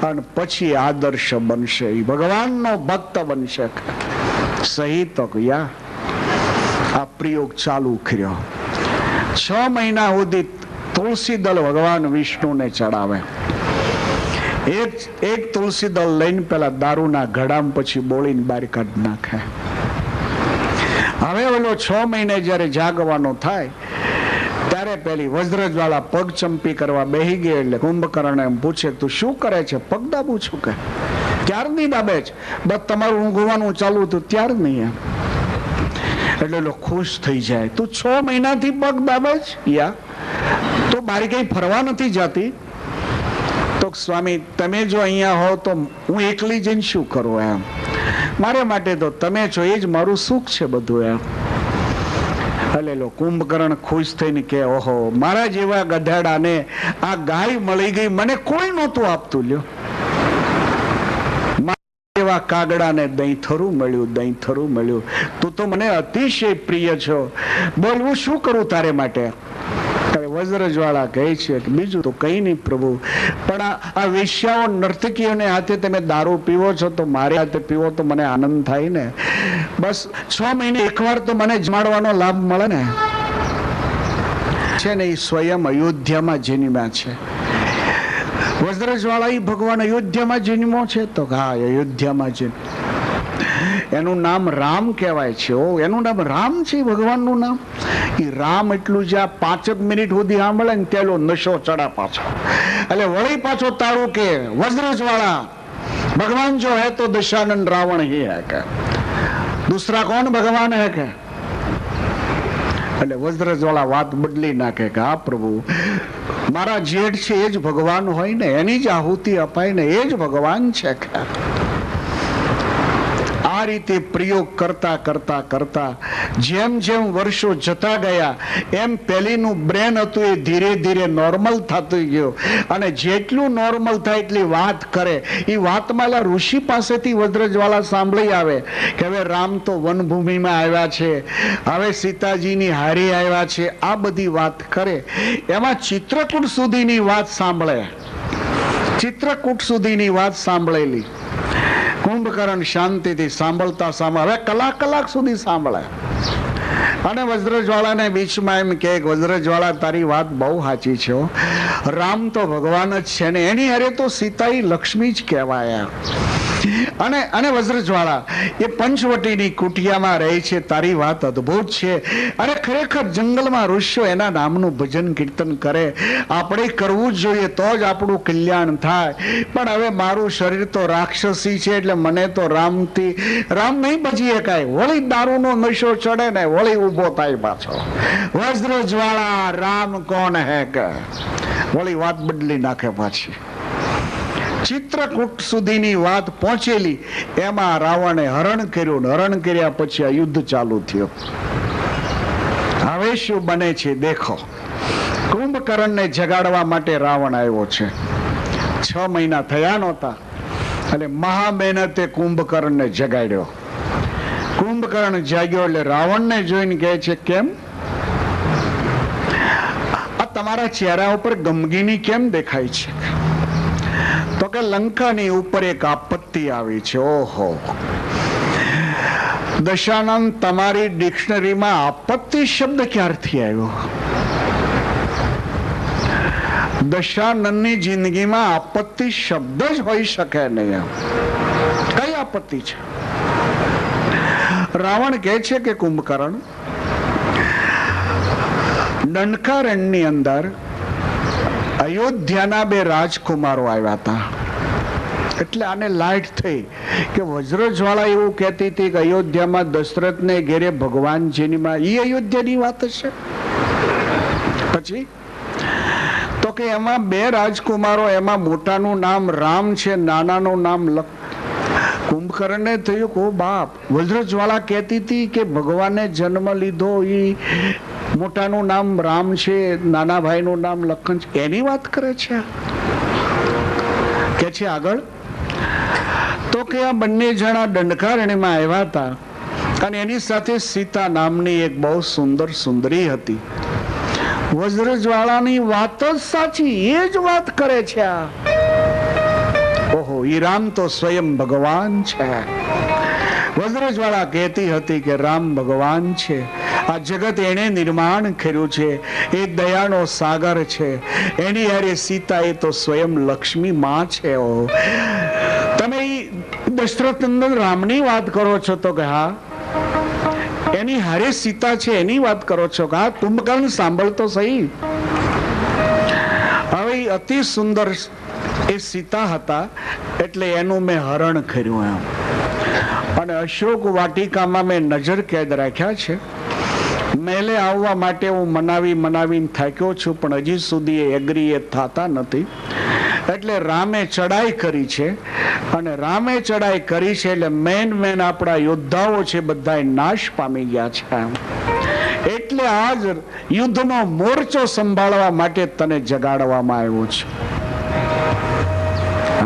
અને પછી આદર્શ બનશે, ભગવાનનો ભક્ત બનશે. સહી તો આ પ્રયોગ ચાલુ કર્યો. 6 મહિના સુધી તુલસી દળ ભગવાન વિષ્ણુને ચડાવે. એક તુલસી દળ લઈને પેલા દારૂના ઘડામાં પછી બોલીને બહાર કાઢી નાખે. હવે ઓલો 6 મહિને જયારે જાગવાનો થાય ત્યારે પેલી વજ્રજવાળા પગ ચંપી કરવા બેહી ગઈ. એટલે કુંભકર્ણ એમ પૂછે, તું શું કરે છે? પગ દાબું છું. કે ક્યારની દાબે છે? બસ તમારું ઊંઘવાનું ચાલુ હતું ત્યારની. એમ એટલે લોકો ખુશ થઈ જાય, તું 6 મહિનાથી પગ દાબે છે, તો બારી કઈ ફરવા નથી જતી? તો સ્વામી તમે જો અહીંયા હો તો હું એકલી જઈને શું કરું? એમ મારે માટે તો તમે છો, એ જ મારું સુખ છે બધું. એમ એટલે કુંભકર્ણ ખુશ થઈને કે ઓહો, મારા જેવા ગધેડાને આ ગાય મળી ગઈ, મને કોઈ નહોતું આપતું. લ્યો, એવા કાગડાને દહીં થરું મળ્યું. તું તો મને અતિશય પ્રિય છો, બોલવું શું કરું તારે માટે? વજ્રજવાળા કહે છે કે બીજું તો કઈ નહીં પ્રભુ, પણ આ વેશ્યાઓ નર્તકીઓને હાથે તમે દારૂ પીવો છો તો મારે હાથે પીવો તો મને આનંદ થાય ને. બસ 6 મહિને એકવાર તો મને જમાડવાનો લાભ મળે ને. છે ને એ સ્વયં અયોધ્યામાં જન્મ્યા છે. વજ્રજવાળા ભગવાન અયોધ્યામાં જન્મો છે? તો હા, અયોધ્યામાં જન્મ. એનું નામ રામ કહેવાય છે. ઓ એનું નામ રામ છે, ભગવાનનું નામ. એ રામ એટલું જ 5 મિનિટ સુધી સાંભળે ને તેલો નશો ચડા પાછો. એટલે વળી પાછો તારું કે વજ્રજવાળા भगवान जो है तो दशानन रावण ही है क्या, दूसरा कौन भगवान है क्या? એટલે વજ્રજવાળા વાત બદલી નાખે કે હા પ્રભુ, મારા જેઠ છે એ જ ભગવાન હોય ને, એની જ આહુતિ અપાય ને, એ જ ભગવાન છે. આ રીતે પ્રયોગ કરતા કરતા કરતા જેમ જેમ વર્ષો જતા ગયા એમ પેલીનું બ્રેન હતું એ ધીરે ધીરે નોર્મલ થતું ગયું. અને જેટલું નોર્મલ થાય એટલી વાત કરે. એ વાતમાં ઋષિ પાસેથી વજ્રજવાળા સાંભળી આવે કે હવે રામ તો વનભૂમિમાં આવ્યા છે, હવે સીતાજીની હારી આવ્યા છે. આ બધી વાત કરે. એમાં ચિત્રકૂટ સુધીની વાત સાંભળે. ચિત્રકૂટ સુધીની વાત સાંભળેલી કુંભકર્ણ શાંતિથી સાંભળતા સાંભળે, હવે કલાક સુધી સાંભળે. અને વજ્રજવાળાને બીચમાં એમ કે વજ્રજવાળા તારી વાત બહુ સાચી છે, રામ તો ભગવાન જ છે ને એની હારે તો સીતા લક્ષ્મી જ કહેવાય. અને વજ્રજવાળા એ પંચવટીની કુટિયામાં રહે છે, તારી વાત અદ્ભુત છે. અને ખરેખર જંગલમાં ઋષિઓ એના નામનું ભજન કીર્તન કરે. આપણે કરવું જ જોઈએ તો જ આપણું કલ્યાણ થાય. પણ હવે મારું શરીર તો રાક્ષસી છે એટલે મને તો રામ નહીં બચી શકાય. વળી દારૂનો નશો ચડે ને વળી ઉભો થાય પાછો વજ્રજવાળા રામ કોણ હે કે વળી વાત બદલી નાખે પાછી. ચિત્રકૂટ સુધીની વાત પહોંચેલી એમાં રાવણે હરણ કર્યું. હરણ કર્યા પછી આ યુદ્ધ ચાલુ થયું. હવે શું બને છે દેખો. કુંભકર્ણને જગાડવા માટે રાવણ આવ્યો છે. 6 મહિના થયા નહોતા અને મહા મહેનતે કુંભકર્ણને જગાડ્યો. કુંભકર્ણ જાગ્યો એટલે રાવણને જોઈને કહે છે કેમ આ તમારા ચહેરા ઉપર ગમગીની કેમ દેખાય છે? તો કે લંકાની ઉપર એક આપત્તિ આવી છે. ઓહો દશાનંદ, તમારી ડિક્શનરીમાં આપત્તિ શબ્દ ક્યારથી આવ્યો? દશાનંદની જિંદગીમાં આપત્તિ શબ્દ જ હોઈ શકે નહીં. કઈ આપત્તિ છે? રાવણ કહે છે કે કુંભકર્ણ, દંડકારણ્યની અંદર અયોધ્યાના 2 રાજકુમારો આવ્યા હતા. એટલે આને લાઈટ થઈ કે વજ્રજવાળા એવું કહેતી હતી કે અયોધ્યામાં દશરથને ઘેરે ભગવાનજીની માં, એ અયોધ્યાની વાત હશે. પછી તો કે એમાં 2 રાજકુમારો, એમાં મોટાનું નામ રામ છે, નાનાનું નામ લક્ષ્મણ. કુંભકર્ણને થયું કે બાપ, વજ્રજવાળા કહેતી હતી કે ભગવાને જન્મ લીધો, એ મોટાનું નામ રામ છે, નાના ભાઈનું નામ લખન છે, એની વાત કરે છે. કે છે આગળ તો કે આ બંને જણા દંડકારણ્યમાં આવ્યા હતા અને એની સાથે સીતા નામની એક બહુ સુંદર સુંદરી હતી. વજ્રજવાળાની વાત જ સાચી, એ જ વાત કરે છે. ઓહો, ઈ રામ તો સ્વયં ભગવાન છે. વજ્રજવાળા કહેતી હતી કે રામ ભગવાન છે, આ જગત એને નિર્માણ કર્યું છે, એ દયાનો સાગર છે, એની હારે સીતા એ તો સ્વયં લક્ષ્મી માં છે. તમે દશરથ નંદન રામની વાત કરો છો તો કે હા, એની હારે સીતા છે એની વાત કરો છો કે હા. કુંભકર્ણ સાંભળતો સહી. હવે અતિ સુંદર એ સીતા હતા એટલે એનું મેં હરણ કર્યું એમ. અને અશોક વાટિકામાં મેં નજર કેદ રાખ્યા છે. મહેલે આવવા માટે હું મનાવીને થાક્યો છું, પણ હજી સુધી એ એગ્રી થતા નથી. એટલે રામે ચડાઈ કરી છે, અને રામે ચડાઈ કરી છે એટલે મેન આપણા યોદ્ધાઓ છે બધા નાશ પામી ગયા છે. એટલે આજ યુદ્ધનો મોરચો સંભાળવા માટે તને જગાડવામાં આવ્યો છે.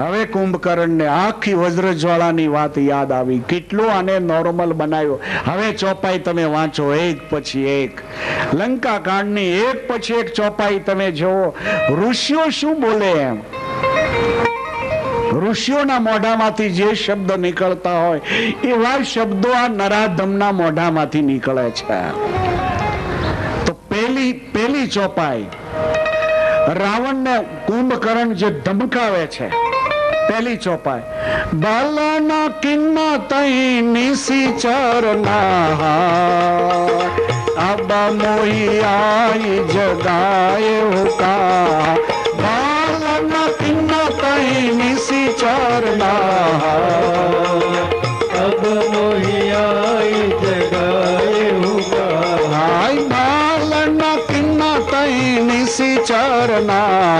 હવે કુંભકર્ણને આખી વજ્રજ્વાળાની વાત યાદ આવી. કેટલું આને નોર્મલ બનાવ્યો. હવે ચોપાઈ તમે વાંચો એક પછી એક. લંકા કાંડની એક પછી એક ચોપાઈ તમે જુઓ. ઋષિઓ શું બોલે એમ. ઋષિઓના મોઢામાંથી જે શબ્દ નીકળતા હોય એવા શબ્દો આ નરાધમના મોઢામાંથી નીકળે છે. તો પેલી ચોપાઈ, રાવણને કુંભકર્ણ જે ધમકાવે છે પહેલી ચોપાઈ. બાલના કિન્ના તઈ નિસી ચરના આબા મોહી આઈ જગાએ હુકા. બાલના કિન્ના તઈ નિસી ચરના અબ મોહી આઈ જગાએ હુકા. હાય બાલના કિન્ના તઈ નિસી ચરના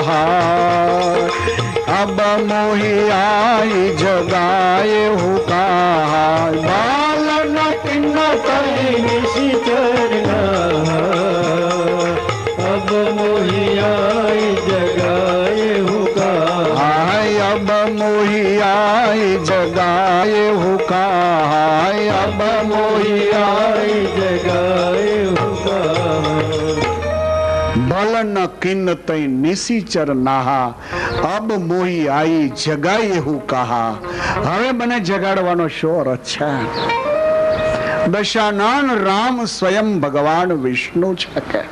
અબ મોહી આઈ જગાએ હુકા. બાલના કિન્ના તઈ નિસી ચરના અબ મોહી આઈ જગાએ હુકા. હાય અબ મોહી આઈ જગાએ હુકા. હાય અબ મોહી આઈ જગાએ હુકા. બલન કિન્ન તઈ નિશિચર નાહા અબ મોહી આઈ જગાએ હું કહા. હવે મને જગાડવાનો શોર છે. દશાનન રામ સ્વયં ભગવાન વિષ્ણુ છે કે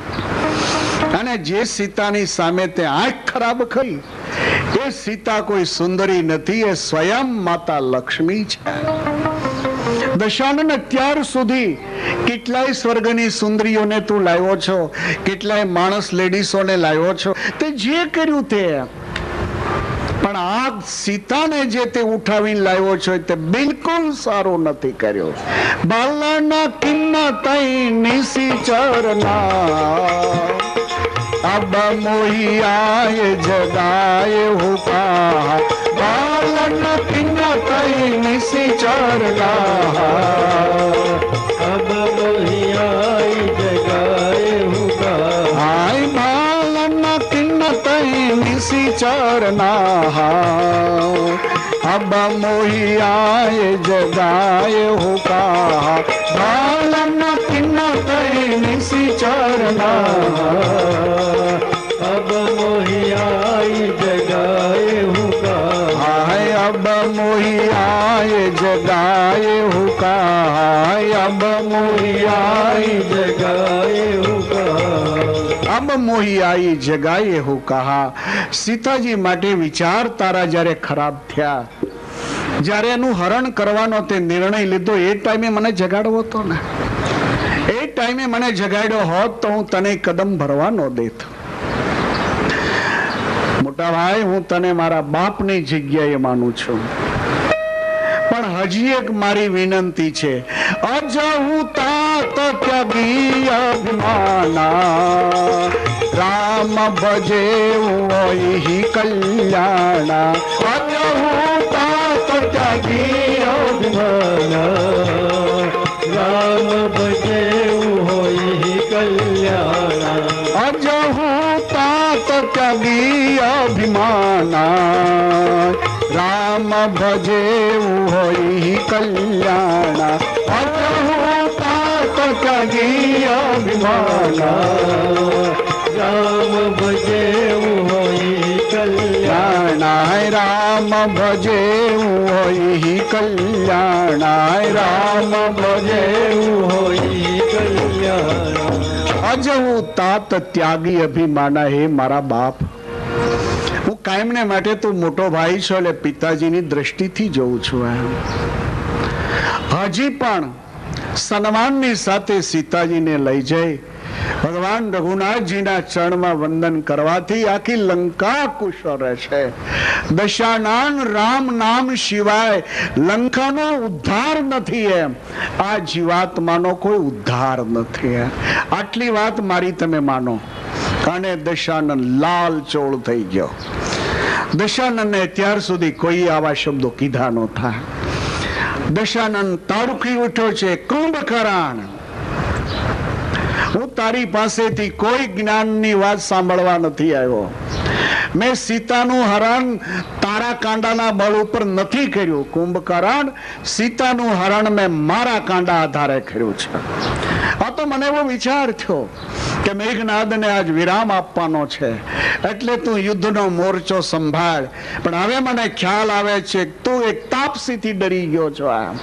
અને જે સીતાની સામે તે આંખ ખરાબ કરી એ સીતા કોઈ સુંદરી નથી, એ સ્વયં માતા લક્ષ્મી છે. દશાનન અત્યાર સુધી કેટલાય સ્વર્ગની સુંદરીઓને તું લાવ્યો છો, કેટલાય માણસ લેડીસોને લાવ્યો છો, તે જે કર્યું તે, પણ આ સીતાને જે તે ઉઠાવીને લાવ્યો છો તે બિલકુલ સારું નથી કર્યું. બાલના કિન્ના તઈ નિસી ચરના અબ મોહી આય જગાએ હુકા. બાલના કિન્ના તઈ નિસી ચરના અબ મોહી આય જગાએ હુકા. હાય બાલના કિન્ના તઈ નિસી ચરના અબ મોહી આય જગાએ હુકા. બાલના કિન્ના તઈ નિસી ચરના અબ મોહી આય જગાએ હુકા. હાય અબ મોહી આય જગાએ હુકા. હાય અબ મોહી આય જગાએ હુકા. અબ મોહી આઈ જગાએ હું કહા. સીતાજી માટે વિચાર તારા જ્યારે ખરાબ થયા, જ્યારે એનું હરણ કરવાનો તે નિર્ણય લીધો, એ ટાઈમે મને જગાડવો હતો ને. એ ટાઈમે મને જગાડ્યો હોત તો હું તને કદમ ભરવા ન દેત. મોટા ભાઈ, હું તને મારા બાપની જગ્યાએ માનું છું, પણ હજી એક મારી વિનંતી છે. અજહુ તાત ત્યગી અભિમાના રામ ભજે વહી કલ્યાણા. અજહુ તાત ત્યગી અભિમાના રામ ભજે વહી કલ્યાણા. અજહુ તાત ત્યગી અભિમાના રામ ભજે વહી કલ્યાણા. અજહુ તાત ત્યગી અભિમાના રામ ભજે વહી કલ્યાણા. રામ ભજે વહી કલ્યાણા. રામ ભજે વહી કલ્યાણા. અજહુ તાત ત્યાગી અભિમાના. હે મારા બાપ, હું કાયમને માટે તું મોટો ભાઈ છો એટલે પિતાજીની દ્રષ્ટિથી જોઉં છું. હજી પણ સન્માનની સાથે સીતાજીને લઈ જઈ ભગવાન રઘુનાથજીના ચરણમાં વંદન કરવાથી આખી લંકા કુશળ રહેશે. દશાનન રામ નામ સિવાય લંકાનો ઉદ્ધાર નથી. એમ આ જીવાત્માનો કોઈ ઉદ્ધાર નથી. આટલી વાત મારી તમે માનો. અને દશાનન લાલ ચોળ થઈ ગયો. દશાનનને અત્યાર સુધી કોઈ આવા શબ્દો કીધા નહોતા. દશાનન તાડુકી ઉઠ્યો છે. કુંભકર્ણ, હું તારી પાસેથી કોઈ જ્ઞાનની વાત સાંભળવા નથી આવ્યો. મેં સીતાનું હરણ તારા કાંડાના બળ ઉપર નથી કર્યું. કુંભકર્ણ, સીતાનું હરણ મેં મારા કાંડા આધારે કર્યું છે. આ તો મને એવો વિચાર થયો કે મેઘનાદને આજ વિરામ આપવાનો છે, એટલે તું યુદ્ધનો મોરચો સંભાળ. પણ હવે મને ખ્યાલ આવે છે તું એક તાપસીથી ડરી ગયો છો. આમ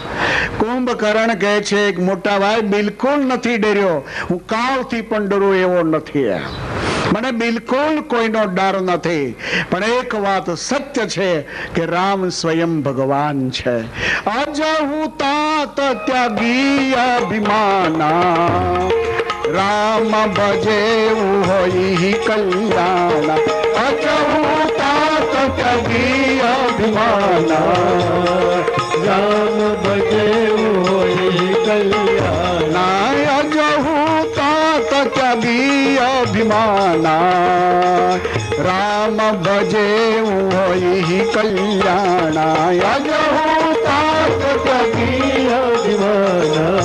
કુંભકર્ણ કહે છે મોટા ભાઈ બિલકુલ નથી ડર્યો, હું કાળથી પણ ડરું એવો નથી. મને બિલકુલ કોઈનો ડર નથી, પણ એક વાત સત્ય છે કે રામ સ્વયં ભગવાન છે. અજહુ તાત ત્યાગી અભિમાના, રામ ભજેવું હોય કલ્યાણ. અજહુ તાત ત્યાગી અભિમાના, રામ ભજેવું હોય કલ્યાણ. અજહુ તાત ત્યાગી અભિમાના, રામ ભજેવું હોય કલ્યાણ. અજહુ તાત ત્યાગી અભિમાના,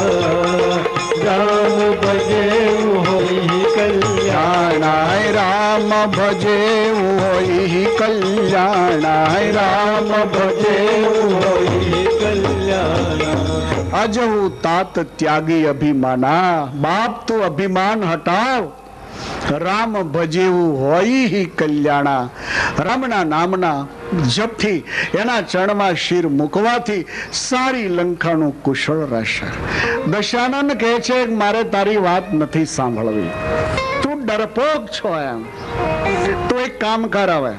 રામ ભજેવું હોય કલ્યાણ. રામ ભજેવું હોય કલ્યાણ. રામ ભજેવું હોય કલ્યાણ. અજહુ તાત ત્યાગી અભિમાના. બાપ તું અભિમાન હટાવ, રામ ભજેવું હોય કલ્યાણા. રામના નામના જપથી, એના ચરણમાં શિર મૂકવાથી સારી લંકાનું કુશળ રહેશે. દશાનંદ કહે છે કે મારે તારી વાત નથી સાંભળવી, તું ડરપોક છો. એમ તો એક કામ કર, હવે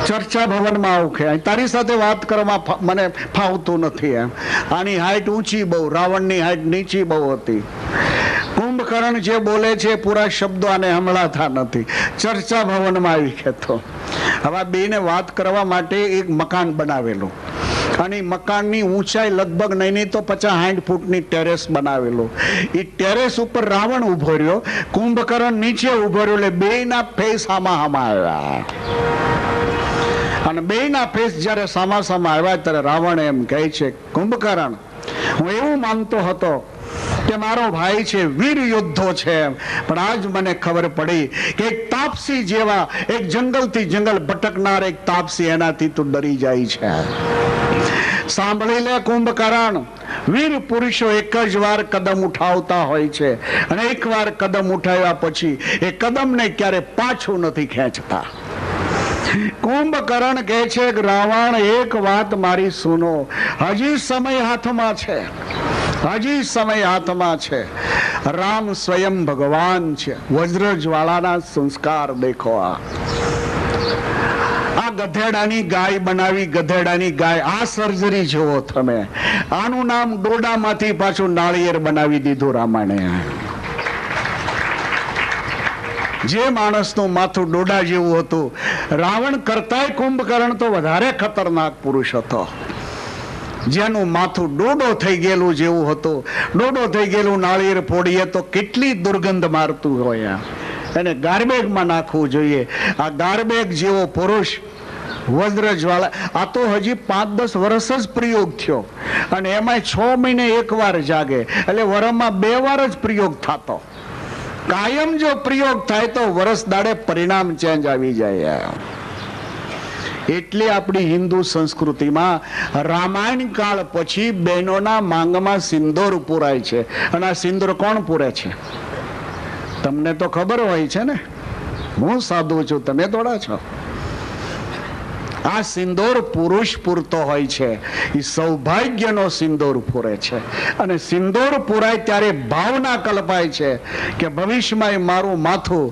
ચર્ચા ભવનમાં આવું કે તારી સાથે વાત કરવામાં મને ફાવતું નથી. એમ આની હાઈટ ઊંચી બહુ, રાવણની હાઈટ નીચી બહુ હતી. કુંભકર્ણ જે બોલે છે પૂરા શબ્દો આને હમણાં નથી. ચર્ચા ભવનમાં આવી કહેતો. હવે બેને વાત કરવા માટે એક મકાન બનાવેલું, અને મકાનની ઊંચાઈ લગભગ નહીં તો 50-60 ફૂટની ટેરેસ બનાવેલું. એ ટેરેસ ઉપર રાવણ ઉભો રહ્યો, કુંભકર્ણ નીચે ઉભો રહ્યો, એટલે બેયના ફેસ આમાં આવ્યા. અને બેયના ફેસ જયારે સામા આવ્યા ત્યારે રાવણ એમ કહે છે, કુંભકર્ણ, હું એવું માનતો હતો કે મારો ભાઈ છે, વીર યોદ્ધો છે, પણ આજ મને ખબર પડી કે એક તાપસી જેવા, એક જંગલથી જંગલ ભટકનાર એક તાપસી, એનાથી તું ડરી જાય છે. સાંભળી લે કુંભકર્ણ, વીર પુરુષો એક જ વાર કદમ ઉઠાવતા હોય છે, અને એક વાર કદમ ઉઠાવ્યા પછી એ કદમને ક્યારે પાછું નથી ખેંચતા. કુંભકર્ણ કહે છે કે રાવણ, એક વાત મારી સુનો, હજી સમય હાથમાં છે, હજી સમય હાથમાં છે. રામ સ્વયં ભગવાન છે. વજ્ર જ્વાળાના સંસ્કાર દેખો. આ ગધેડાની ગાય બનાવી, ગધેડાની ગાય, આ સર્જરી જુઓ તમે. આનું નામ ડોડામાંથી પાછું નાળિયેર બનાવી દીધું રામાયણે. જે માણસનું માથું ડોડા જેવું હતું, રાવણ કરતાંય કુંભકર્ણ તો વધારે ખતરનાક પુરુષ હતો. જેનું માથું ડોડો થઈ ગયેલું જેવું હતું, ડોડો થઈ ગયેલું નાળિયેર ફોડીએ તો કેટલી દુર્ગંધ મારતું હોય. એને ગાર્બેગમાં નાખવું જોઈએ. આ ગાર્બેગ જેવો પુરુષ વજ્ર જ્વાળા, આ તો હજી 5-10 વર્ષ જ પ્રયોગ થયો, અને એમાં 6 મહિને એક વાર જાગે, એટલે વરમાં 2 વાર જ પ્રયોગ થતો. કાયમ જો પ્રયોગ થાય તો વરસ દાડે પરિણામ ચેન્જ આવી જાય. એટલે આપણી હિન્દુ સંસ્કૃતિમાં રામાયણ કાળ પછી બહેનોના માંગમાં સિંદૂર પુરાય છે. અને આ સિંદૂર કોણ પૂરે છે? તમને તો ખબર હોય છે ને, હું સાધુ છું, તમે થોડા છો. આ સિંદૂર પુરુષ પૂરતો હોય છે. એ સૌભાગ્યનો સિંદૂર પૂરે છે. અને સિંદૂર પુરાય ત્યારે ભાવના કલ્પાય છે કે ભવિષ્યમાં મારું માથું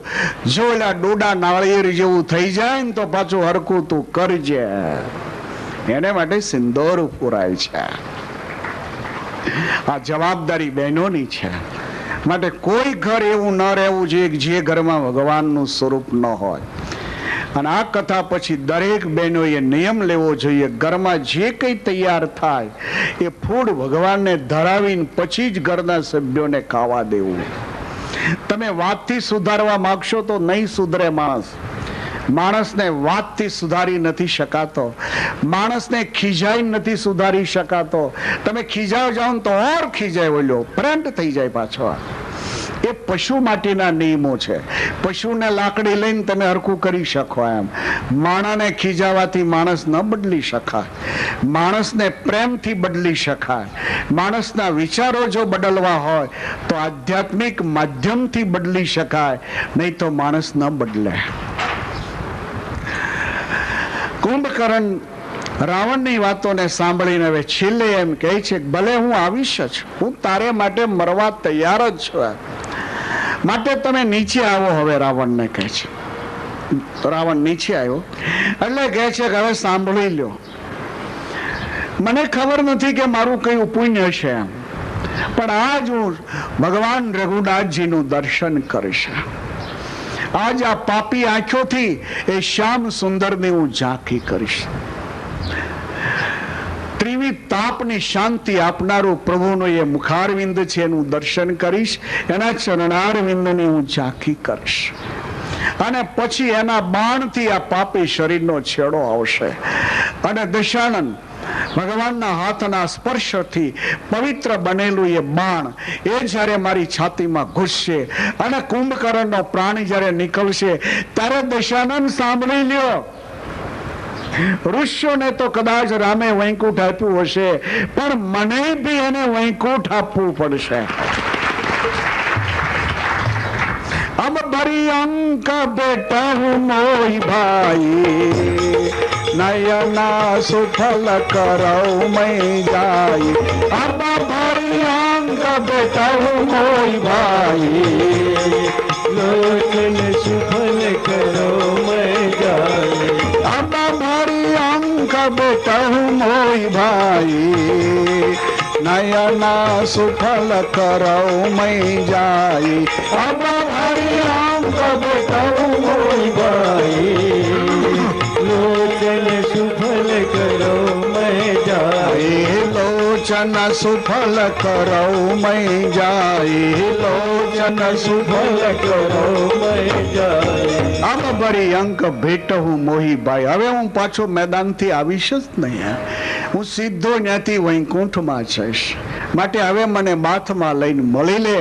જો એલા ડોડા નાળિયેર જેવું થઈ જાય ને તો પાછું હરકું તું કરજે. એને માટે સિંદૂર પુરાય છે. આ જવાબદારી બહેનોની છે. માટે કોઈ ઘર એવું ન રહેવું જોઈએ જે ઘરમાં ભગવાનનું સ્વરૂપ ન હોય. અને આ કથા પછી દરેક બહેનોએ નિયમ લેવો જોઈએ, ઘરમાં જે કંઈ તૈયાર થાય એ ફૂડ ભગવાનને ધરાવીને પછી જ ઘરના સભ્યોને ખાવા દેવું. તમે વાતથી સુધારવા માંગશો તો નહીં સુધરે માણસ. માણસને વાતથી સુધારી નથી શકાતો. માણસને ખીજાઈ નથી સુધારી શકાતો. તમે ખીજાવ જાઓ તો ઓર ખીજાય, ઓલ્યો ફ્રન્ટ થઈ જાય પાછો. એ પશુ માટેના નિયમો છે. પશુને લાકડી લઈને તમે હરખું કરી શકો એમ. માણસને ખીજાવાથી માણસ ન બદલી શકાય. માણસને પ્રેમથી બદલી શકાય. માણસના વિચારો જો બદલવા હોય તો આધ્યાત્મિક માધ્યમથી બદલી શકાય, નહીં તો માણસ ન બદલે. કુંભકર્ણ રાવણની વાતોને સાંભળીને હવે છેલ્લે એમ કહે છે, ભલે હું આવીશ જ, હું તારે માટે મરવા તૈયાર જ છું, માટે તમે નીચે આવો. હવે રાવણને કહે છે. રાવણ નીચે આવ્યો એટલે કહે છે કે હવે સાંભળી લ્યો, મને ખબર નથી કે મારું કયું પુણ્ય છે એમ, પણ આજ હું ભગવાન રઘુનાથજીનું દર્શન કરીશ. આજ આ પાપી આંખોથી એ શ્યામ સુંદરની હું ઝાંખી કરીશ. ત્રિવિધ તાપની શાંતિ આપનારું પ્રભુનો એ મુખારવિંદ છે, એનું દર્શન કરીશ, એના ચરણારવિંદની હું ઝાંખી કરીશ. અને પછી એના બાણથી આ પાપી શરીરનો છેડો આવશે અને દશાનન ભગવાનના હાથના સ્પર્શથી પવિત્ર બનેલું એ બાણ એ જ્યારે મારી છાતીમાં ઘૂસશે અને કુંભકર્ણનો પ્રાણ જ્યારે નીકળશે ત્યારે દશાનન સાંભળી લ્યો, ઋષિઓને તો કદાચ રામે વૈકુંઠ આપ્યું હશે, પણ મને બી એને વૈકુંઠ આપવું પડશે. अब बड़ी अंक बेटा हूँ मोई भाई, नयना सुफल करो मैं जाई. अब बड़ी अंक बेटा हूँ मोई भाई, लोचन सुफल करो मैं जाई. अब बड़ी अंक बेटा हूँ मोई भाई, नयना सुफल करो मैं जाई. अब हरि राम बेटा मोई भाई, लोचन सुफल करो मैं जाई. लोचन सुफल करो मैं जाई, लोचन सुफल करो मैं जाई. આમ બરી અંક ભેટ હું મોહી ભાઈ. હવે હું પાછો મેદાનથી આવીશ જ નહીં, હું સીધો ત્યાંથી વૈકુંઠમાં જઈશ. માટે હવે મને માથમાં લઈને મળી લે.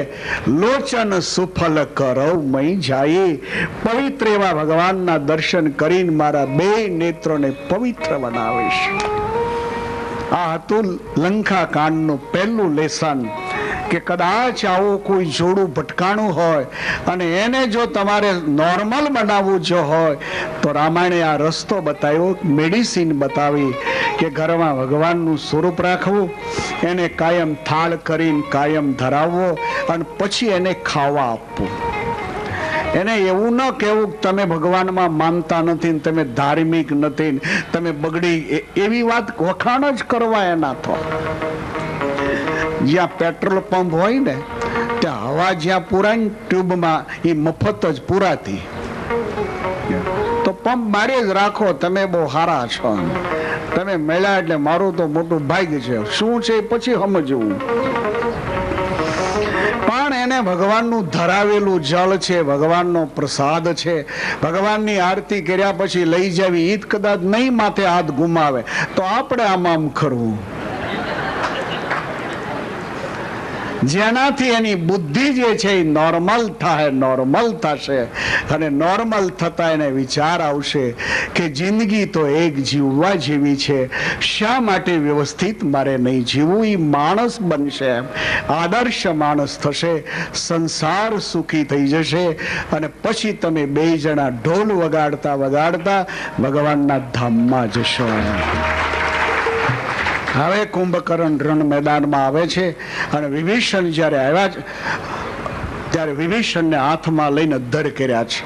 લોચન સુફલ કરો મય જાય. પવિત્ર એવા ભગવાનના દર્શન કરીને મારા બે નેત્રોને પવિત્ર બનાવીશ. આ હતું લંકા કાંડનું પહેલું લેસન કે કદાચ આવો કોઈ જોડું ભટકાણું હોય અને એને જો તમારે નોર્મલ બનાવવું જો હોય તો રામાયણે આ રસ્તો બતાવ્યો, મેડિસિન બતાવી કે ઘરમાં ભગવાનનું સ્વરૂપ રાખવું, એને કાયમ થાળ કરીને કાયમ ધરાવવો અને પછી એને ખાવા આપવું. એને એવું ન કહેવું કે તમે ભગવાનમાં માનતા નથી, તમે ધાર્મિક નથી, તમે બગડી, એવી વાત વખાણ જ કરવા એના તો. જ્યાં પેટ્રોલ પંપ હોય ને ત્યાં હવા જ્યાં પુરાય ટ્યુબમાં એ મફત જ પુરાતી, તો પંપ મારે જ રાખો, તમે બહુ સારા છો, તમે મળ્યા એટલે મારું તો મોટું ભાગ્ય છે. શું છે પછી સમજવું. પણ એને ભગવાનનું ધરાવેલું જળ છે, ભગવાનનો પ્રસાદ છે, ભગવાનની આરતી કર્યા પછી લઈ જાવી, ઈદ કદાચ નહીં માથે હાથ ગુમાવે તો આપણે આમ કરવું, જેનાથી એની બુદ્ધિ જે છે એ નોર્મલ થાય, નોર્મલ થશે. અને નોર્મલ થતા એને વિચાર આવશે કે જિંદગી તો એક જીવવા જેવી છે, શા માટે વ્યવસ્થિત મારે નહીં જીવવું. એ માણસ બનશે, આદર્શ માણસ થશે, સંસાર સુખી થઈ જશે અને પછી તમે બે જણા ઢોલ વગાડતા વગાડતા ભગવાનના ધામમાં જશો. હવે કુંભકર્ણ રણ મેદાનમાં આવે છે અને વિભીષણ જ્યારે આવ્યા ત્યારે વિભીષણને હાથમાં લઈને અદ્ધર કર્યા છે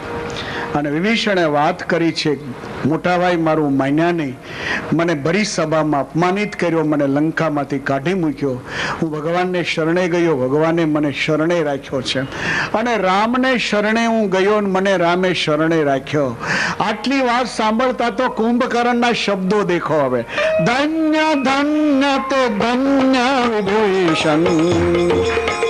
અને વિભીષણે વાત કરી છે, મોટા ભાઈ મારું માન્યા નહીં, મને ભરી સભામાં અપમાનિત કર્યો, મને લંકામાંથી કાઢી મૂક્યો, હું ભગવાનને શરણે ગયો, ભગવાને મને શરણે રાખ્યો છે અને રામને શરણે હું ગયો અને મને રામે શરણે રાખ્યો. આટલી વાત સાંભળતા તો કુંભકર્ણના શબ્દો દેખો. હવે ધન્ય ધન્ય તે ધન્ય વિભીષણ,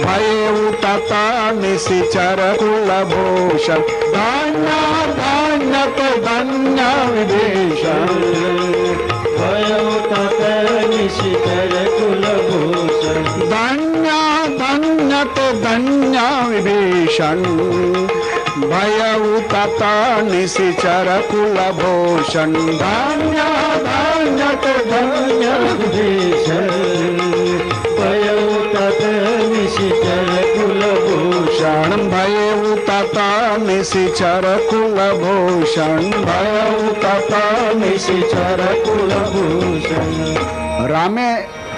ભય ઉતાતા નિશિચર કુલભૂષણ. ધન્ય ધન્ય તે ધન્ય વિભીષણ, ભય ઉતાતા નિશિચર કુલભૂષણ. ધન્ય ધન્ય તે ધન્ય વિભીષણ, ભય ઉતાતા નિશિચર કુલભૂષણ. ધન્ય ધન્ય તે ધન્ય વિભીષણ, ભય ઉતાતા નિશિચર કુલભૂષણ. ભય ઉતાતા નિશિચર કુલભૂષણ, ભય ઉતાતા નિશિચર કુલભૂષણ. રામે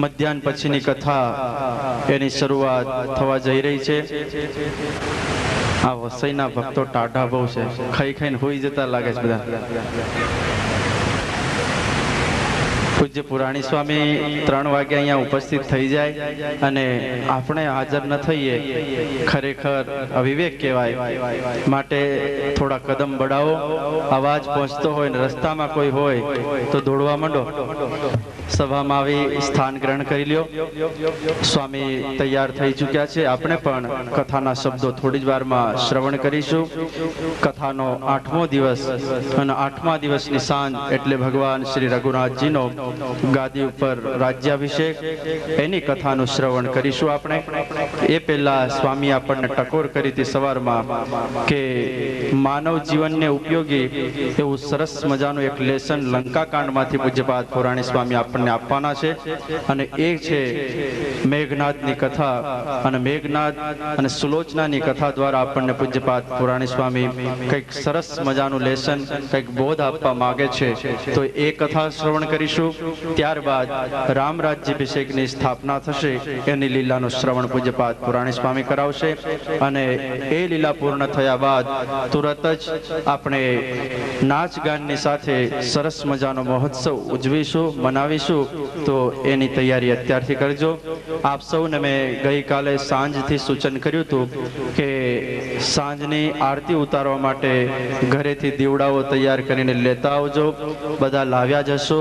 મધ્યાહન પછીની કથા એની શરૂઆત થવા જઈ રહી છે. આ વસઈના ભક્તો ટાઢા બહુ છે, ખાઈ ખાઈને હોઈ જતા લાગે છે બધા. પૂજ્ય પુરાણી સ્વામી 3 વાગે અહીંયા ઉપસ્થિત થઈ જાય અને આપણે હાજર ન થઈએ ખરેખર અવિવેક કહેવાય. માટે થોડા કદમ બઢાવો. અવાજ પહોંચતો હોય ને રસ્તામાં કોઈ હોય તો દોડવા માંડો. સભામાં આવી સ્થાન ગ્રહણ કરી લ્યો. સ્વામી તૈયાર થઈ ચૂક્યા છે. આપણે પણ કથાના શબ્દો થોડી જ વારમાં શ્રવણ કરીશું. કથાનો 8મો દિવસ અને 8મા દિવસની સાંજ એટલે ભગવાન શ્રી રઘુનાથજીનો ગાદી ઉપર રાજ્યાભિષેક, એની કથાનું શ્રવણ કરીશું આપણે. એ પહેલા સ્વામી આપણને ટકોર કરી હતી સવારમાં કે માનવ જીવનને ઉપયોગી એવું સરસ મજાનું એક લેસન લંકાકાંડમાંથી પૂજ્યપાદ પુરાણી સ્વામી આપણને આપવાના છે. અને એ છે મેઘનાદની કથા. અને મેઘનાદ અને સુલોચનાની કથા દ્વારા આપણને પૂજ્યપાદ પુરાણી સ્વામી કંઈક સરસ મજાનું લેસન, કંઈક બોધ આપવા માંગે છે. તો એ કથા શ્રવણ કરીશું. ત્યારબાદ રામ રાજ્યાભિષેકની સ્થાપના થશે, એની લીલાનું શ્રવણ પૂજ્યપાદ પુરાણી સ્વામી કરાવશે. અને એ લીલા પૂર્ણ થયા બાદ તુરત જ આપણે નાચ ગાનની સાથે સરસ મજાનો મહોત્સવ ઉજવીશું, મનાવીશું. તો એની તૈયારી અત્યારથી કરજો. આપ સૌને મેં ગઈકાલે સાંજથી સૂચન કર્યું હતું કે સાંજની આરતી ઉતારવા માટે ઘરેથી દીવડાઓ તૈયાર કરીને લેતા આવજો. બધા લાવ્યા જશો.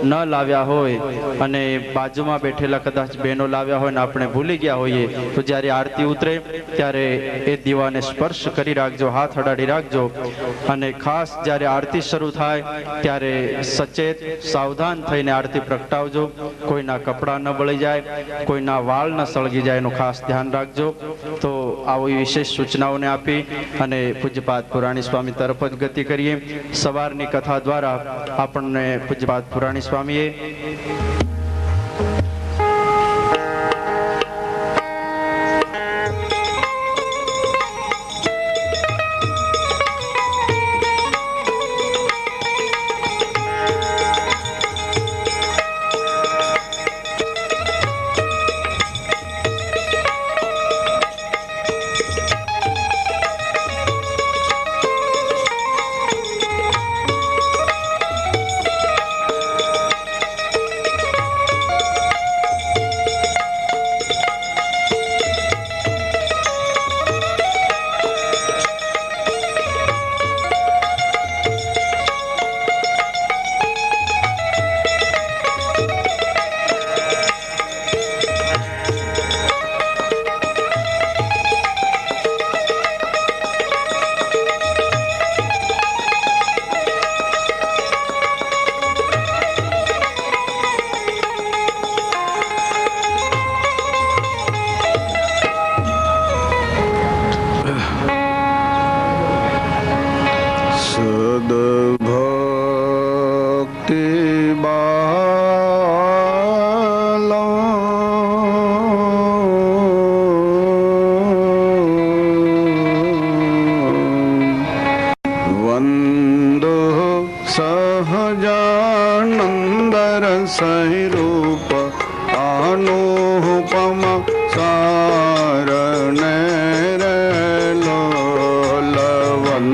ન લાવ્યા હોય અને બાજુમાં બેઠેલા કદાચ બહેનો લાવ્યા હોય ને આપણે ભૂલી ગયા હોઈએ તો જ્યારે આરતી ઉતરે ત્યારે એ દીવાને સ્પર્શ કરી રાખજો, હાથ અડાડી રાખજો. અને ખાસ જ્યારે આરતી શરૂ થાય ત્યારે સચેત સાવધાન થઈને આરતી પ્રગટાવજો. કોઈના કપડાં ન બળી જાય, કોઈના વાળ ન સળગી જાય એનું ખાસ ધ્યાન રાખજો. તો આવી વિશેષ સૂચનાઓને આપી અને પૂજ્યપાદ પુરાણી સ્વામી તરફ જ ગતિ કરીએ. સવારની કથા દ્વારા આપણને પૂજ્યપાદ પુરાણી સ્વામીએ સહિરૂપ અનુપમ સારણે રે લોલવંદો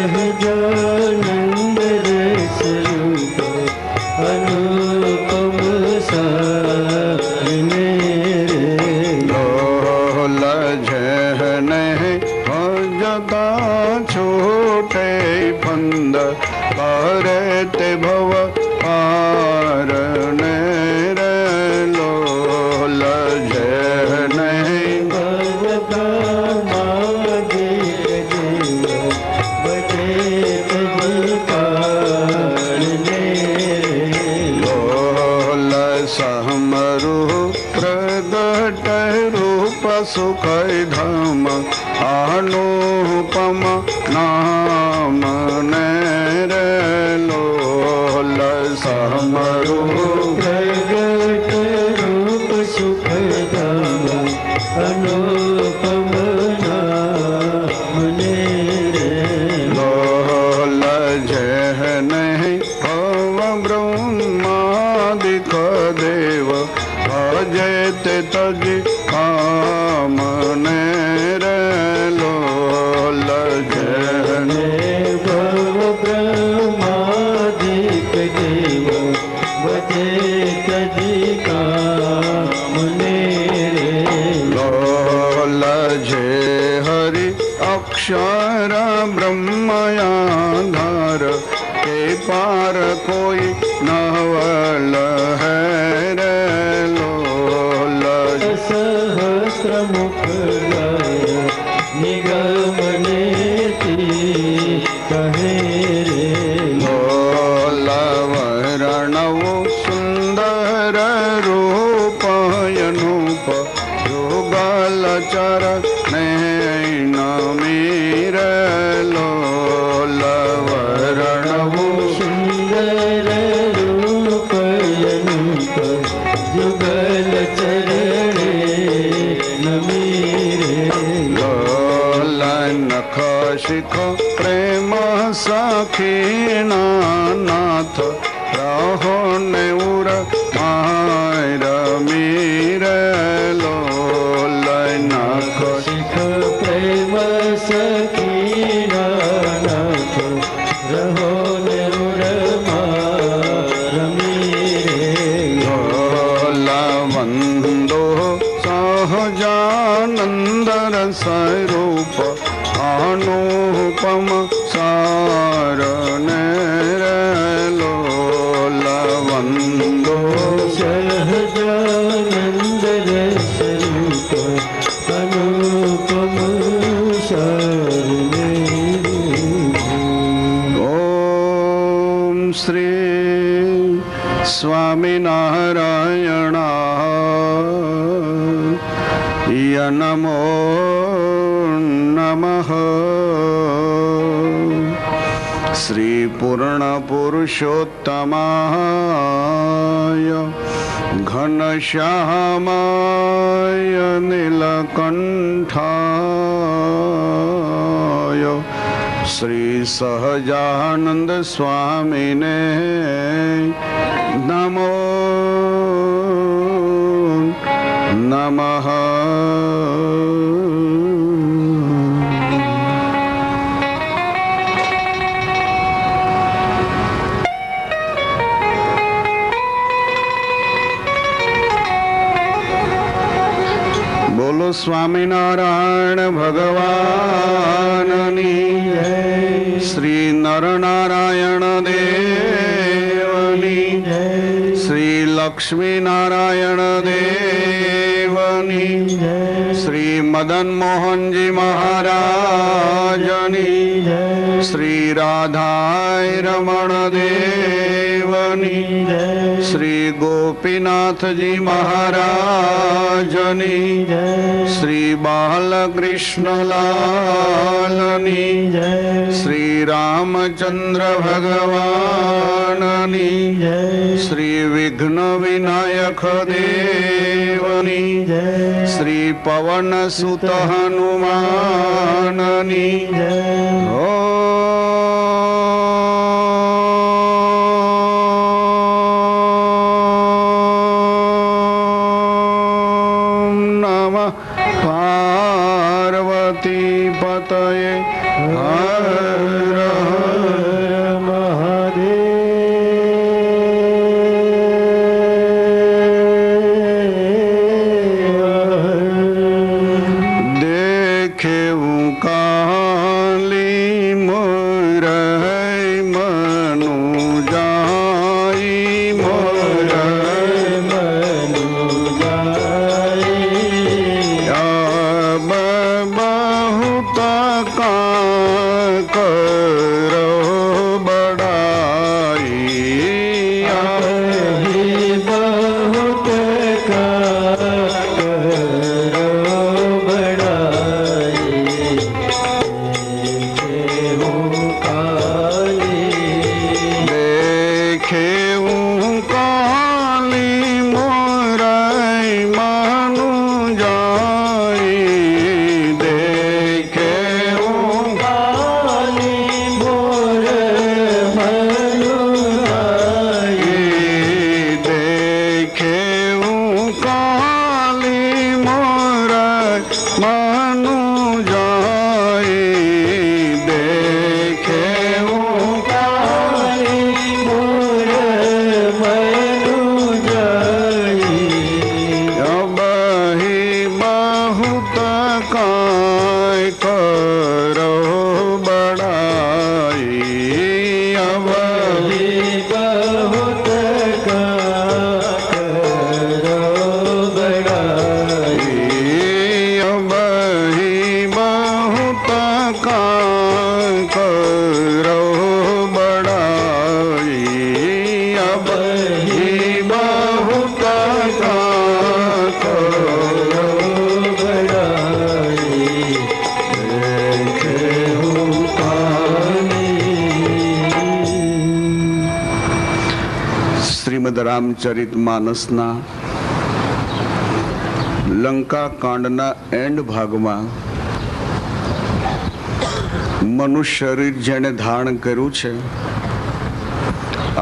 સહજાનંદ રસ રૂપ અનુપમ સારણે રે લોલ જને ભજતા છૂટે ફંદ કરે તે ભવ પારણે રે લોલ જને ભગવાન માગે બચે તજિકારણે લોલ સમરુ પ્રગટ રૂપ સુખ ધામ અનુપમ નામ ને રે લોલ સમરુ પ્રગટ રૂપ સુખ ધામ અનુપમ નામને રે લોલ જય નહીં ભવ બ્રહ્માદિક દેવ ભજે તે તજી કામને રે લોલ જને ભવ બ્રહ્માદિક દેવ ભજે તજી કામને લોલ જે હરિ અક્ષર બ્રહ્મયાધાર કે પાર કોઈ નવલ હે રે લોલ સહસ્ર મુખ ગાય નિગમનેતી કહે રે લોલ વર્ણવો સુંદર રૂપયનુપ યુગલ ચરણે નમીર લોલ વર્ણવો સુંદર રૂપયનુપ જુગલ ચરણે નમી રે લોલ નખ શિખ પ્રેમ સખીના નાથ રહો ને ઉર માર મીર લોલ નખ શિખ પ્રેમ સખીનાથ રહો ને રમી રે લોલ વંદો સહજાનંદર સ્વરૂપ અનુપમ સારને રે લોલ વંદો સહજાનંદ સ્વરૂપ અનુપમ શરણે ઓમ શ્રી સ્વામિનારાયણાય નમો નમઃ શ્રી પૂર્ણ પુરુષોત્તમાય ઘનશ્યામાય નીલકંઠાય શ્રી સહજાનંદ સ્વામીને નમો નમઃ બોલો સ્વામિનારાયણ ભગવાનની જય. શ્રી નરનારાયણ દેવની જય. શ્રી લક્ષ્મી નારાયણ દેવની જય. શ્રી મદન મોહનજી મહારાજની જય. શ્રી રાધાય રમણ દેવની જય. શ્રી ગોપીનાથજી મહારાજની જય. શ્રી બાલકૃષ્ણલાલની જય. શ્રી રામચંદ્ર ભગવાનની જય. શ્રી વિઘ્ન વિનાયક દેવની જય. શ્રી પવન સુત હનુમાનની જય. ઓમ નમઃ પાર્વતી પતયે હર હર દેખેવું કાલી મોરહૈ મનુ જાય મોરહૈ અબ બહુત કાલ શ્રીમદ રામચરિત માનસના લંકા કાંડના એન્ડ ભાગમાં મનુષ્ય શરીર જેણે ધારણ કર્યું છે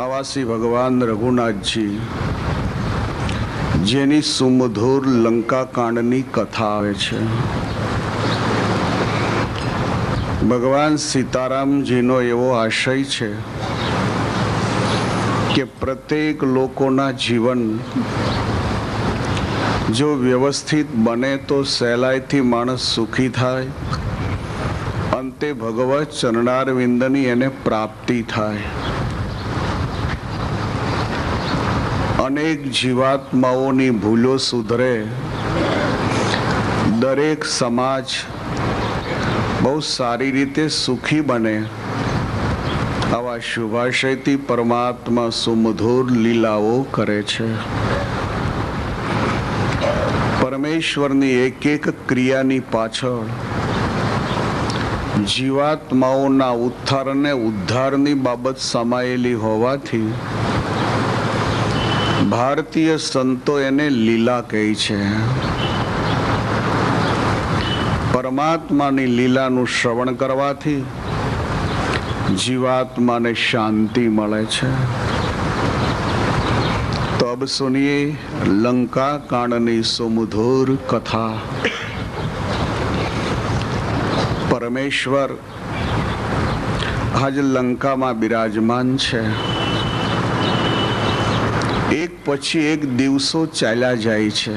આવાસી ભગવાન રઘુનાથજી, જેની સુમધુર લંકા કાંડની કથા આવે છે. ભગવાન સીતારામજીનો એવો આશય છે કે પ્રત્યેક લોકોના જીવન જો વ્યવસ્થિત બને તો સહેલાઈથી માણસ સુખી થાય, અંતે ભગવત ચરણારવિંદની એને પ્રાપ્તિ થાય. અનેક જીવાત્માઓની ભૂલો સુધરે, દરેક સમાજ બહુ સારી રીતે સુખી બને, આવા શુભાશયથી પરમાત્મા સુમધુર લીલાઓ કરે છે. પરમેશ્વરની એક એક ક્રિયાની પાછળ જીવાત્માઓના ઉત્થાન અને ઉદ્ધારની બાબત સમાયેલી હોવાથી ભારતીય સંતો એને લીલા કહે છે. પરમાત્માની લીલાનું શ્રવણ કરવાથી જીવાત્માને શાંતિ મળે છે. તો અબ સુનિએ લંકા કાંડની સુમધુર કથા. પરમેશ્વર આજ લંકામાં બિરાજમાન છે. એક પછી એક દિવસો ચાલ્યા જાય છે.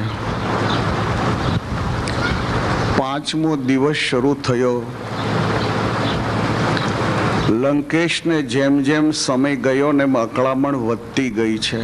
5મો દિવસ શરૂ થયો. લંકેશને જેમ જેમ સમય ગયો ને અકળામણ વધતી ગઈ છે.